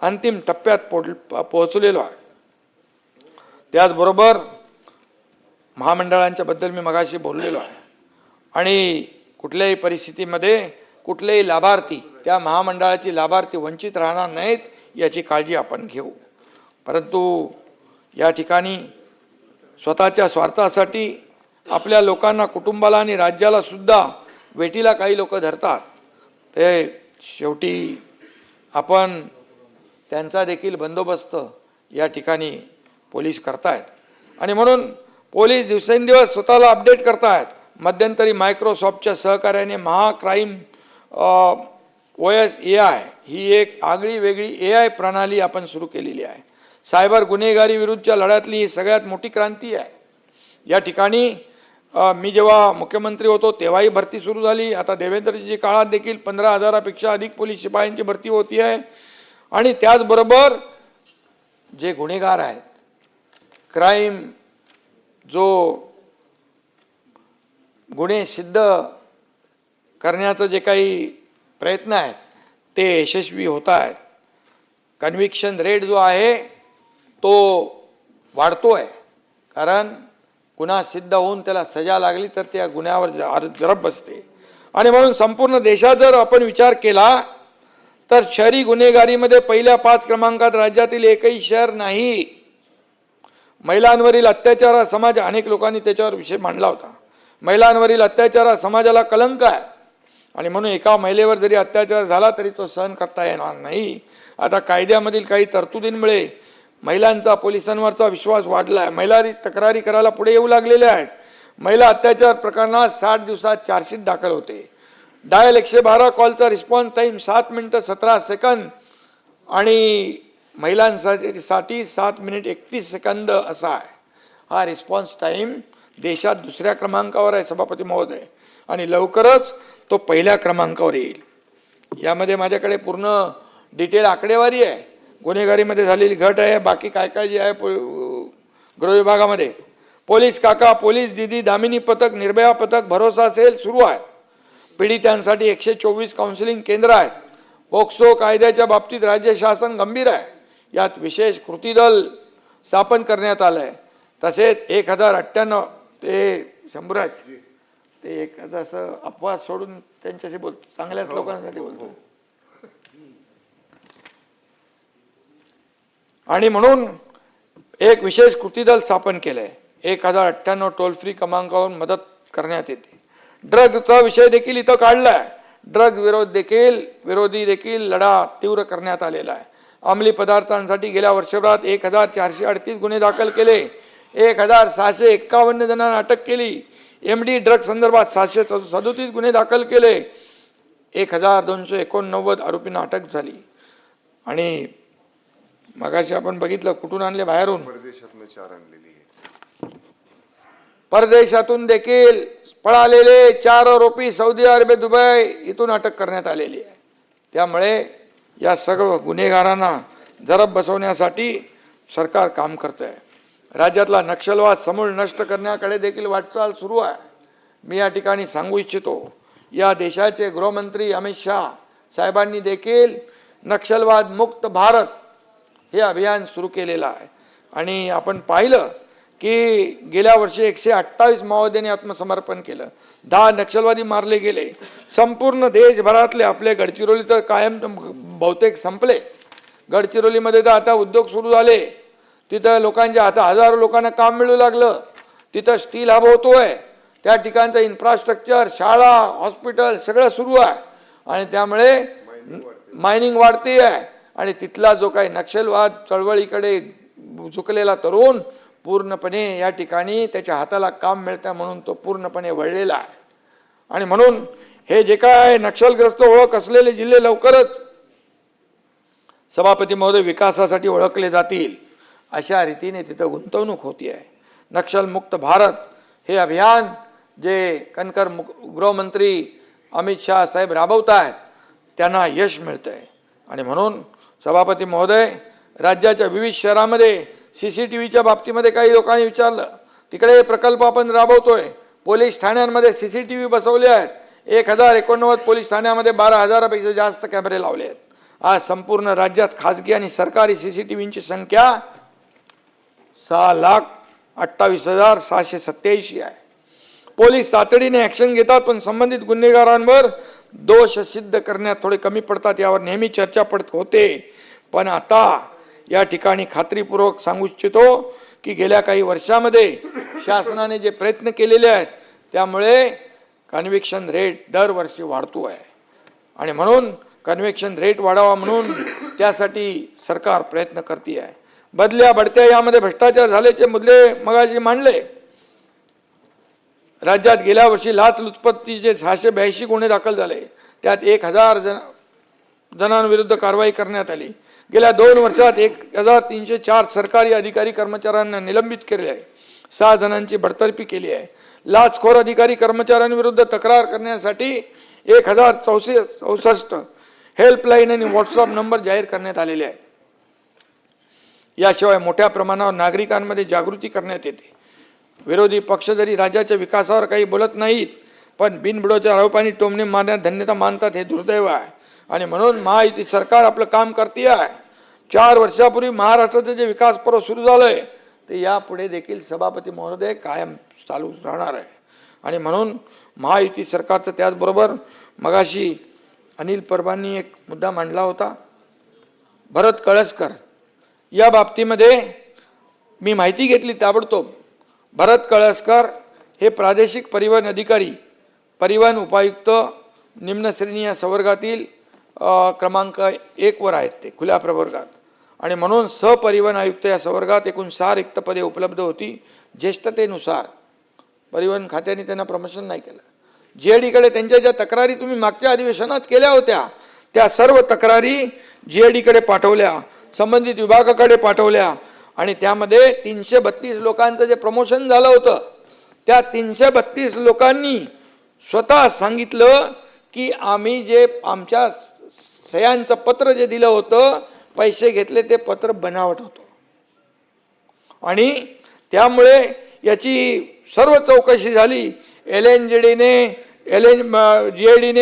अंतिम टप्प्यात पोहोचलेलो आहे. त्याचबरोबर महामंडळांच्या बद्दल मी मगाशी बोललेलो आहे. आणि कुठल्याही परिस्थितीमध्ये कुठलेही लाभार्थी, त्या महामंडळाची लाभार्थी वंचित राहणार नाहीत याची काळजी आपण घेऊ. परंतु या ठिकाणी स्वतःच्या स्वार्थासाठी आपल्या लोकांना, कुटुंबाला आणि राज्याला सुद्धा वेटीला काही लोक धरतात. ते शेवटी आपण त्यांचा देखील बंदोबस्त या ठिकाणी पोलीस करतायत. आणि म्हणून पोलीस दिवसेंदिवस स्वतःला अपडेट करतायत. मध्यंतरी मायक्रोसॉफ्टच्या सहकार्याने महाक्राईम OS AI ही एक आगळी वेगळी AI प्रणाली आपण सुरू केलेली आहे. सायबर गुन्हेगारी विरुद्धच्या लढ्यातली ही सगळ्यात मोठी क्रांती आहे. या ठिकाणी मी जेव्हा मुख्यमंत्री होतो तेव्हाही भरती सुरू झाली. आता देवेंद्रजी काळात देखील 15,000पेक्षा अधिक पोलीस शिपायांची भरती होती आहे. आणि त्याचबरोबर जे गुन्हेगार आहेत, क्राईम जो गुन्हे सिद्ध करण्याचं जे काही प्रयत्न आहेत ते यशस्वी होत आहेत. कन्व्हिक्शन रेट जो आहे तो वाढतो आहे, कारण गुन्हा सिद्ध होऊन त्याला सजा लागली तर त्या गुन्ह्यावर जरब बसते. आणि म्हणून संपूर्ण देशात जर आपण विचार केला तर शहरी गुन्हेगारीमध्ये पहिल्या 5 क्रमांकात राज्यातील एकही शहर नाही. महिलांवरील अत्याचार हा समाज, अनेक लोकांनी त्याच्यावर विषय मांडला होता. महिलांवरील अत्याचार हा समाजाला कलंक आहे आणि म्हणून एका महिलेवर जरी अत्याचार झाला तरी तो सहन करता येणार नाही. आता कायद्यामधील काही तरतुदींमुळे महिलांचा पोलिसांवरचा विश्वास वाढला आहे. महिला तक्रारी करायला पुढे येऊ लागलेल्या आहेत. महिला अत्याचार प्रकरणात 60 दिवसात चार्जशीट दाखल होते. डायल 112 कॉलचा रिस्पॉन्स टाईम 7 मिनिटं 17 सेकंद आणि महिलांसाठी 7 मिनिट 31 सेकंद असा आहे. हा रिस्पॉन्स टाईम देशात दुसऱ्या क्रमांकावर आहे सभापती महोदय, आणि लवकरच तो पहिल्या क्रमांकावर येईल. यामध्ये माझ्याकडे पूर्ण डिटेल आकडेवारी आहे. गुन्हेगारीमध्ये झालेली घट आहे, बाकी काय काय जे आहे गृह विभागामध्ये. पोलीस काका, पोलीस दिदी, दामिनी पथक, निर्भया पथक, भरोसा सेल सुरू आहे. पीडितांसाठी 124 काउन्सिलिंग केंद्र आहेत. पोक्सो कायद्याच्या बाबतीत राज्य शासन गंभीर आहे. यात विशेष कृती दल स्थापन करण्यात आलं आहे. तसेच 1098 ते शंभराज ते एक असं अपवाद सोडून त्यांच्याशी बोलतो, चांगल्याच लोकांसाठी बोलतो. आणि म्हणून एक विशेष कृती दल स्थापन केलं आहे. 1098 टोल फ्री क्रमांकावरून मदत करण्यात येते. ड्रगचा विषय देखील इथं काढला आहे. ड्रग विरोधी देखील लढा तीव्र करण्यात आलेला आहे. अंमली पदार्थांसाठी गेल्या वर्षभरात 1438 गुन्हे दाखल केले. 1651 जणांना अटक केली. MD ड्रग संदर्भात 737 गुन्हे दाखल केले. 1289 आरोपींना अटक झाली. आणि मगाशी आपण बघितलं कुठून आणले, बाहेरून, परदेशातून देखील पळालेले 4 आरोपी सौदी अरेबिया, दुबई इथून अटक करण्यात आलेली आहे. त्यामुळे या सर्व गुन्हेगारांना जरब बसवण्यासाठी सरकार काम करत आहे. राज्यातला नक्षलवाद समूळ नष्ट करण्याकडे देखील वाटचाल सुरू आहे. मी या ठिकाणी सांगू इच्छितो, या देशाचे गृहमंत्री अमित शाह साहेबांनी देखील नक्षलवाद मुक्त भारत हे अभियान सुरू केलेलं आहे. आणि आपण पाहिलं की गेल्या वर्षी 128 माओवाद्यांनी आत्मसमर्पण केलं. 10 नक्षलवादी मारले गेले. संपूर्ण देशभरातले आपले गडचिरोली तर कायम बहुतेक संपले. गडचिरोलीमध्ये तर आता उद्योग सुरू झाले. तिथं लोकांच्या आता हजारो लोकांना काम मिळू लागलं. तिथं स्टील हब होतोय. त्या ठिकाणचं इन्फ्रास्ट्रक्चर, शाळा, हॉस्पिटल सगळं सुरू आहे. आणि त्यामुळे मायनिंग वाढते आहे. आणि तिथला जो काही नक्षलवाद चळवळीकडे झुकलेला तरुण पूर्णपणे या ठिकाणी त्याच्या हाताला काम मिळतं म्हणून तो पूर्णपणे वळलेला आहे. आणि म्हणून हे जे काय नक्षलग्रस्त ओळख असलेले जिल्हे लवकरच सभापती महोदय विकासासाठी ओळखले जातील अशा रीतीने तिथं गुंतवणूक होती आहे. नक्षलमुक्त भारत हे अभियान जे कणकर गृहमंत्री अमित शाह साहेब राबवत आहेत त्यांना यश मिळतं आहे. आणि म्हणून सभापती महोदय, राज्याच्या विविध शहरामध्ये CCTVच्या बाबतीमध्ये काही लोकांनी विचारलं, तिकडे प्रकल्प आपण राबवतोय. पोलीस ठाण्यांमध्ये CCTV बसवले आहेत. 1089 पोलीस ठाण्यामध्ये 12,000पेक्षा जास्त कॅमेरे लावले आहेत. आज संपूर्ण राज्यात खाजगी आणि सरकारी CCTVची संख्या 6,28,787 आहे. पोलीस तातडीने ॲक्शन घेतात, पण संबंधित गुन्हेगारांवर दोष सिद्ध करण्यात थोडे कमी पडतात. यावर नेहमी चर्चा पडत होते. पण आता या ठिकाणी खात्रीपूर्वक सांगू इच्छितो की गेल्या काही वर्षामध्ये शासनाने जे प्रयत्न केलेले आहेत त्यामुळे कन्व्हिक्शन रेट दरवर्षी वाढतो आहे. आणि म्हणून कन्व्हिक्शन रेट वाढावा म्हणून त्यासाठी सरकार प्रयत्न करते आहे. बदल्या बढत्या यामध्ये भ्रष्टाचार झाल्याचे मुद्दे मगाशी मांडले. राज्यात गेल्या वर्षी लाचलुचपतीचे 682 गुन्हे दाखल झाले. त्यात 1000 जणांविरुद्ध कारवाई करण्यात आली. गेल्या 2 वर्षात 1304 सरकारी अधिकारी कर्मचाऱ्यांना निलंबित केले आहे. 6 जणांची बडतर्फी केली आहे. लाचखोर अधिकारी कर्मचाऱ्यांविरुद्ध तक्रार करण्यासाठी 1064 हेल्पलाईन आणि व्हॉट्सअप नंबर जाहीर करण्यात आलेले आहेत. याशिवाय मोठ्या प्रमाणावर नागरिकांमध्ये जागृती करण्यात येते. विरोधी पक्ष जरी राज्याच्या विकासावर काही बोलत नाहीत, पण बिनबुडाच्या आरोपांनी टोमणे मारण्यात धन्यता मानतात, हे दुर्दैव आहे. आणि म्हणून महायुती सरकार आपलं काम करते आहे. 4 वर्षापूर्वी महाराष्ट्राचं जे विकास पर्व सुरू झालंय ते यापुढे देखील सभापती महोदय कायम चालू राहणार आहे. आणि म्हणून महायुती सरकारचं, त्याचबरोबर मगाशी अनिल परबांनी एक मुद्दा मांडला होता, भरत कळसकर, या बाबतीमध्ये मी माहिती घेतली ताबडतोब. भरत कळसकर हे प्रादेशिक परिवहन अधिकारी, परिवहन उपायुक्त निम्न श्रेणी या संवर्गातील क्रमांक 1 वर आहेत, ते खुल्या प्रवर्गात. आणि म्हणून सहपरिवहन आयुक्त या संवर्गात एकूण 6 रिक्त पदे उपलब्ध होती. ज्येष्ठतेनुसार परिवहन खात्याने त्यांना प्रमोशन नाही केलं. GAD-कडे त्यांच्या ज्या तक्रारी तुम्ही मागच्या अधिवेशनात केल्या होत्या त्या सर्व तक्रारी GAD-कडे पाठवल्या, संबंधित विभागाकडे पाठवल्या. आणि त्यामध्ये 332 लोकांचं जे प्रमोशन झालं होतं त्या 332 लोकांनी स्वतः सांगितलं की आम्ही जे आमच्या सह्यांचं पत्र जे दिलं होतं, पैसे घेतले ते पत्र बनावट होतं. आणि त्यामुळे याची सर्व चौकशी झाली. GAD-ने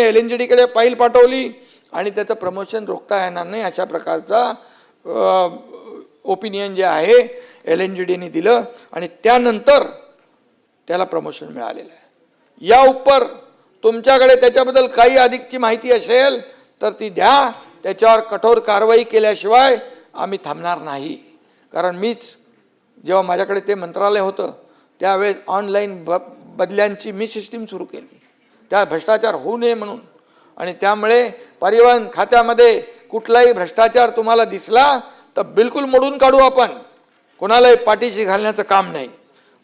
LNJD-कडे फाईल पाठवली आणि त्याचं प्रमोशन रोखता येणार नाही अशा प्रकारचा ओपिनियन जे आहे LNJD-ने दिलं. आणि त्यानंतर त्याला प्रमोशन मिळालेलं आहे. या उपर तुमच्याकडे त्याच्याबद्दल काही अधिकची माहिती असेल तर ती द्या. त्याच्यावर कठोर कारवाई केल्याशिवाय आम्ही थांबणार नाही. कारण मीच जेव्हा माझ्याकडे ते मंत्रालय होतं त्यावेळेस ऑनलाईन बदल्यांची मी सिस्टीम सुरू केली, त्या भ्रष्टाचार होऊ नये म्हणून. आणि त्यामुळे परिवहन खात्यामध्ये कुठलाही भ्रष्टाचार तुम्हाला दिसला तर बिलकुल मोडून काढू आपण, कोणालाही पाठीशी घालण्याचं काम नाही.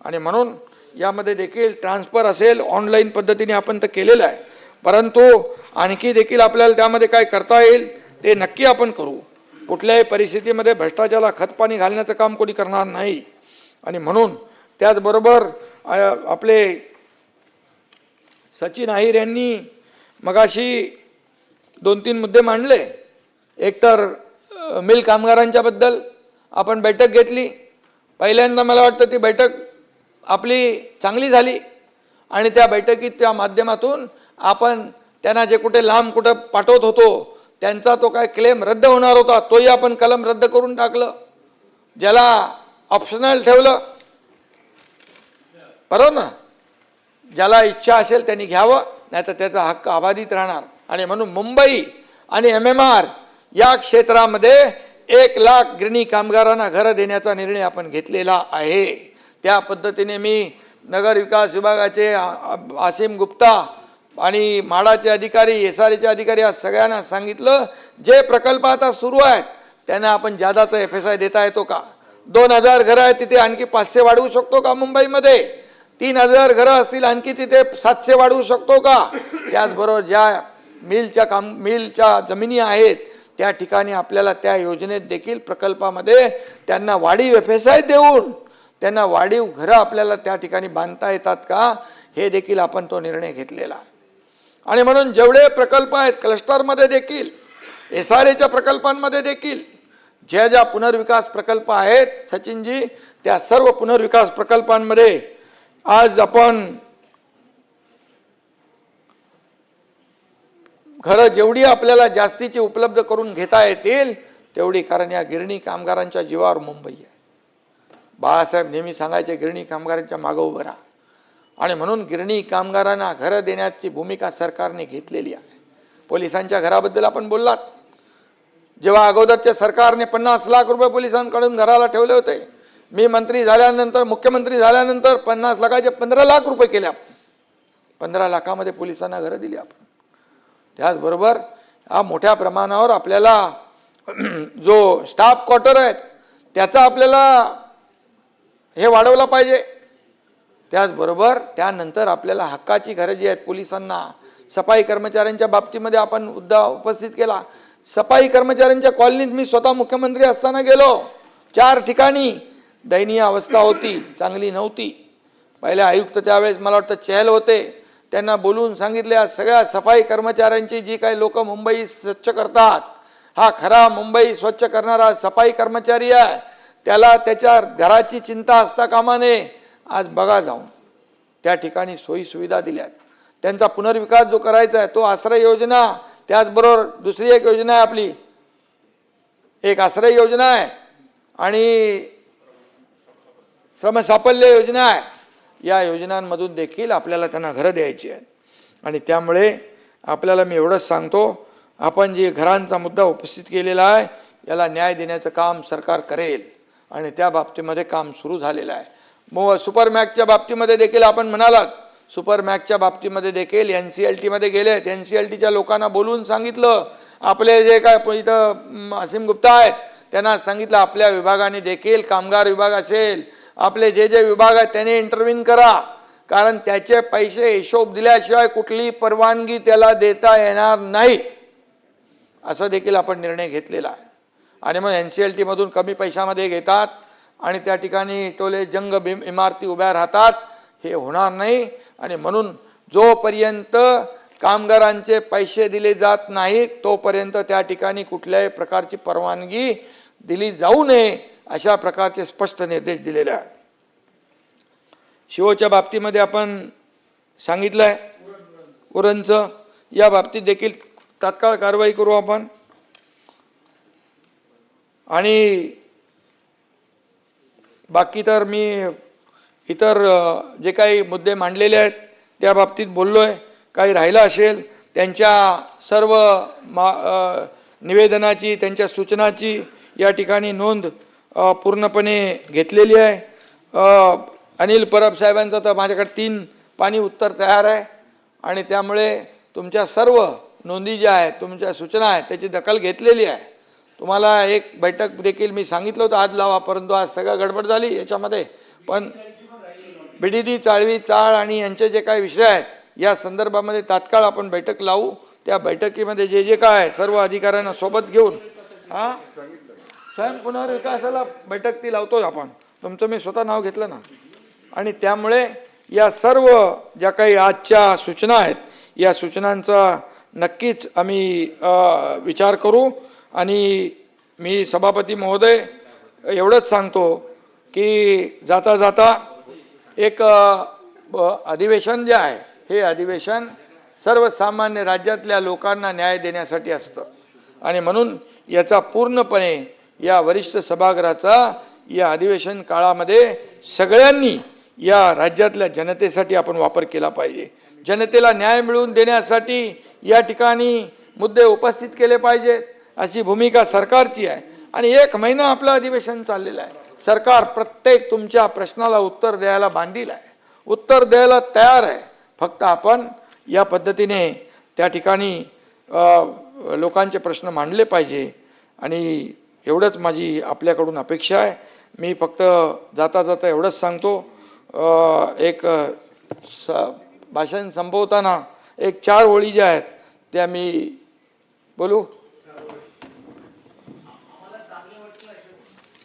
आणि म्हणून यामध्ये देखील ट्रान्सफर असेल ऑनलाईन पद्धतीने आपण तर केलेलं आहे, परंतु आणखी देखील आपल्याला त्यामध्ये काय करता येईल ते नक्की आपण करू. कुठल्याही परिस्थितीमध्ये भ्रष्टाचाराला खतपाणी घालण्याचं काम कोणी करणार नाही. आणि म्हणून त्याचबरोबर आपले सचिन अहिर यांनी मगाशी 2-3 मुद्दे मांडले. एक तर मिल कामगारांच्याबद्दल आपण बैठक घेतली. पहिल्यांदा मला वाटतं ती बैठक आपली चांगली झाली आणि त्या बैठकीच्या माध्यमातून आपण त्यांना जे कुठे लांब कुठं पाठवत होतो त्यांचा तो काय क्लेम रद्द होणार होता तोही आपण कलम रद्द करून टाकलं. ज्याला ऑप्शनल ठेवलं, बरोबर ना, ज्याला इच्छा असेल त्यांनी घ्यावं, नाही तर त्याचा हक्क अबाधित राहणार. आणि म्हणून मुंबई आणि MMR या क्षेत्रामध्ये 1 लाख गिरणी कामगारांना घरं देण्याचा निर्णय आपण घेतलेला आहे. त्या पद्धतीने मी नगर विकास विभागाचे आसिम गुप्ता आणि म्हाडाचे अधिकारी, SRAचे अधिकारी या सगळ्यांना सांगितलं, जे प्रकल्प आता सुरू आहेत त्यांना आपण जादाचा FSI देता येतो का? 2000 घरं आहेत तिथे आणखी 500 वाढवू शकतो का? मुंबईमध्ये 3000 घरं असतील आणखी तिथे 700 वाढवू शकतो का? त्याचबरोबर ज्या मिलच्या जमिनी आहेत त्या ठिकाणी आपल्याला त्या योजनेत देखील प्रकल्पामध्ये त्यांना वाढीव FSI देऊन त्यांना वाढीव घरं आपल्याला त्या ठिकाणी बांधता येतात का, हे देखील आपण तो निर्णय घेतलेला आहे. आणि म्हणून जेवढे प्रकल्प आहेत क्लस्टरमध्ये देखील, SRAच्या प्रकल्पांमध्ये देखील ज्या ज्या पुनर्विकास प्रकल्प आहेत सचिनजी, त्या सर्व पुनर्विकास प्रकल्पांमध्ये आज आपण घरं जेवढी आपल्याला जास्तीची उपलब्ध करून घेता येतील तेवढी, कारण या गिरणी कामगारांच्या जीवावर मुंबई आहे. बाळासाहेब नेहमी सांगायचे गिरणी कामगारांच्या मागं उभं राहा. आणि म्हणून गिरणी कामगारांना घरं देण्याची भूमिका सरकारने घेतलेली आहे. पोलिसांच्या घराबद्दल आपण बोललात, जेव्हा अगोदरच्या सरकारने 50 लाख रुपये पोलिसांकडून घराला ठेवले होते, मी मंत्री झाल्यानंतर, मुख्यमंत्री झाल्यानंतर 50 लाखाचे 15 लाख रुपये केले आपण. 15 लाखामध्ये पोलिसांना घरं दिली आपण. त्याचबरोबर हा मोठ्या प्रमाणावर आपल्याला जो स्टाफ क्वार्टर आहेत त्याचा आपल्याला हे वाढवलं पाहिजे. त्याचबरोबर त्यानंतर आपल्याला हक्काची घरं जी आहेत पोलिसांना, सफाई कर्मचाऱ्यांच्या बाबतीमध्ये आपण मुद्दा उपस्थित केला. सफाई कर्मचाऱ्यांच्या कॉलनीत मी स्वतः मुख्यमंत्री असताना गेलो. 4 ठिकाणी दयनीय अवस्था होती, चांगली नव्हती. पहिले आयुक्त त्यावेळेस मला वाटतं चहल होते, त्यांना बोलून सांगितले सगळ्या सफाई कर्मचाऱ्यांची जी काही लोक मुंबई स्वच्छ करतात, हा खरा मुंबई स्वच्छ करणारा सफाई कर्मचारी आहे, त्याला त्याच्या घराची चिंता असता कामा नये. आज बघा जाऊन त्या ठिकाणी सोयी सुविधा दिल्यात. त्यांचा पुनर्विकास जो करायचा आहे तो आश्रय योजना, त्याचबरोबर दुसरी एक योजना आहे आपली, एक आश्रय योजना आहे आणि श्रमसाफल्य योजना आहे. या योजनांमधून देखील आपल्याला त्यांना घरं द्यायची आहेत. आणि त्यामुळे आपल्याला मी एवढंच सांगतो, आपण जे घरांचा मुद्दा उपस्थित केलेला आहे याला न्याय देण्याचं काम सरकार करेल आणि त्या बाबतीमध्ये काम सुरू झालेलं आहे. सुपरमॅक्सच्या बाबतीमध्ये देखील आपण म्हणालात, सुपरमॅक्सच्या बाबतीमध्ये देखील NCLT मध्ये गेलेत. NCLTच्या लोकांना बोलून सांगितलं, आपले जे काय इथं असीम गुप्ता आहेत त्यांना सांगितलं आपल्या विभागाने देखील, कामगार विभाग असेल, आपले जे जे विभाग आहेत त्याने इंटरव्हीन करा, कारण त्याचे पैसे हिशोब दिल्याशिवाय कुठली परवानगी त्याला देता येणार नाही, असं देखील आपण निर्णय घेतलेला आहे. आणि मग NCLT मधून कमी पैशामध्ये घेतात आणि त्या ठिकाणी टोले जंग इमारती उभ्या राहतात. हे होणार नाही. आणि म्हणून जोपर्यंत कामगारांचे पैसे दिले जात नाहीत तोपर्यंत त्या ठिकाणी कुठल्याही प्रकारची परवानगी दिली जाऊ नये, अशा प्रकारचे स्पष्ट निर्देश दिलेले आहेत. शिवोच्या बाबतीमध्ये आपण सांगितलं आहे, उरणचं या बाबतीत देखील तात्काळ कारवाई करू आपण. आणि बाकी तर मी इतर जे काही मुद्दे मांडलेले आहेत त्या बाबतीत बोललो आहे. काही राहिलं असेल त्यांच्या सर्व निवेदनाची, त्यांच्या सूचनाची या ठिकाणी नोंद पूर्णपणे घेतलेली आहे. अनिल परब साहेबांचं तर माझ्याकडे 3 पानी उत्तर तयार आहे आणि त्यामुळे तुमच्या सर्व नोंदी ज्या आहेत, तुमच्या सूचना आहेत त्याची दखल घेतलेली आहे. तुम्हाला एक बैठक देखील मी सांगितलं होतं आज लावा, परंतु आज सगळं गडबड झाली याच्यामध्ये. पण BDD, चाळवी, चाळ आणि यांचे जे काही विषय आहेत या संदर्भामध्ये तात्काळ आपण बैठक लावू. त्या बैठकीमध्ये जे जे काय सर्व अधिकाऱ्यांना सोबत घेऊन स्वयं पुनर्विकासाला बैठक ती लावतो आपण. तुमचं मी स्वतः नाव घेतलं ना. आणि त्यामुळे या सर्व ज्या काही आजच्या सूचना आहेत या सूचनांचा नक्कीच आम्ही विचार करू. आणि मी सभापती महोदय एवढंच सांगतो की जाता जाता एक अधिवेशन जे आहे हे अधिवेशन सर्वसामान्य राज्यातल्या लोकांना न्याय देण्यासाठी असतं. आणि म्हणून याचा पूर्णपणे या वरिष्ठ सभागृहाचा या अधिवेशन काळामध्ये सगळ्यांनी या राज्यातल्या जनतेसाठी आपण वापर केला पाहिजे. जनतेला न्याय मिळवून देण्यासाठी या ठिकाणी मुद्दे उपस्थित केले पाहिजेत, अशी भूमिका सरकारची आहे. आणि 1 महिना आपलं अधिवेशन चाललेलं आहे. सरकार प्रत्येक तुमच्या प्रश्नाला उत्तर द्यायला बांधील आहे, उत्तर द्यायला तयार आहे. फक्त आपण या पद्धतीने त्या ठिकाणी लोकांचे प्रश्न मांडले पाहिजे. आणि एवढंच माझी आपल्याकडून अपेक्षा आहे. मी फक्त जाता जाता एवढंच सांगतो, एक भाषण संपवताना एक 4 ओळी ज्या आहेत त्या मी बोलू.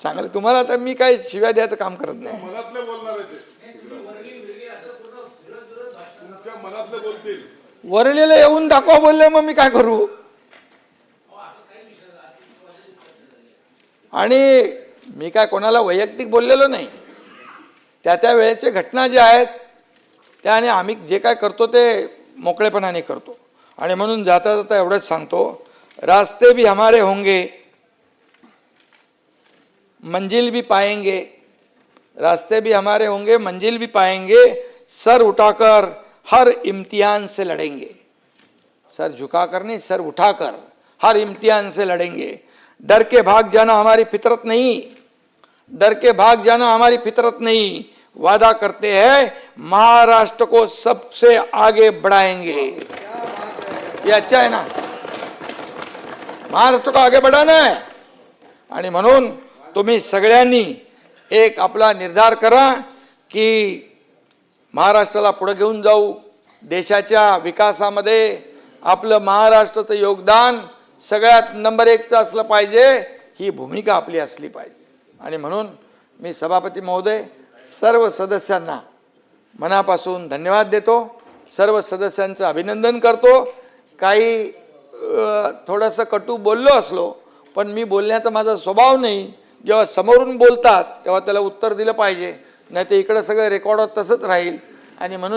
चांगलं तुम्हाला तर मी काय शिव्या द्यायचं काम करत नाही. वरलेलं येऊन दाखवा बोलले, मग मी काय करू. आणि मी काय कोणाला वैयक्तिक बोललेलो नाही. त्या वेळेचे घटना ज्या आहेत त्या आणि आम्ही जे काय करतो ते मोकळेपणाने करतो. आणि म्हणून जाता जाता एवढंच सांगतो, रास्ते भी हमारे होंगे, मंजिल भी पाएंगे. रास्ते भी हमारे होंगे, मंजिल भी पाएंगे. सर उठाकर हर इम्तिहान से लड़ेंगे. सर झुकाकर नहीं, सर उठाकर हर इम्तिहान से लड़ेंगे. डर के भाग जाना हमारी फितरत नहीं, डर के भाग जाना हमारी फितरत नहीं. वादा करते हैं महाराष्ट्र को सबसे आगे बढ़ाएंगे. ये अच्छा है ना, महाराष्ट्र को आगे बढ़ाना है. आणि म्हणून तुम्ही सगळ्यांनी एक आपला निर्धार करा की महाराष्ट्राला पुढे घेऊन जाऊ. देशाच्या विकासामध्ये आपलं महाराष्ट्राचं योगदान सगळ्यात नंबर 1चं असलं पाहिजे, ही भूमिका आपली असली पाहिजे. आणि म्हणून मी सभापती महोदय सर्व सदस्यांना मनापासून धन्यवाद देतो, सर्व सदस्यांचं अभिनंदन करतो. काही थोडंसं कटू बोललो असलो पण मी बोलण्याचा माझा स्वभाव नाही, जेव्हा समोरून बोलतात तेव्हा त्याला उत्तर दिलं पाहिजे, नाही तर इकडं सगळं रेकॉर्ड तसंच राहील. आणि म्हणून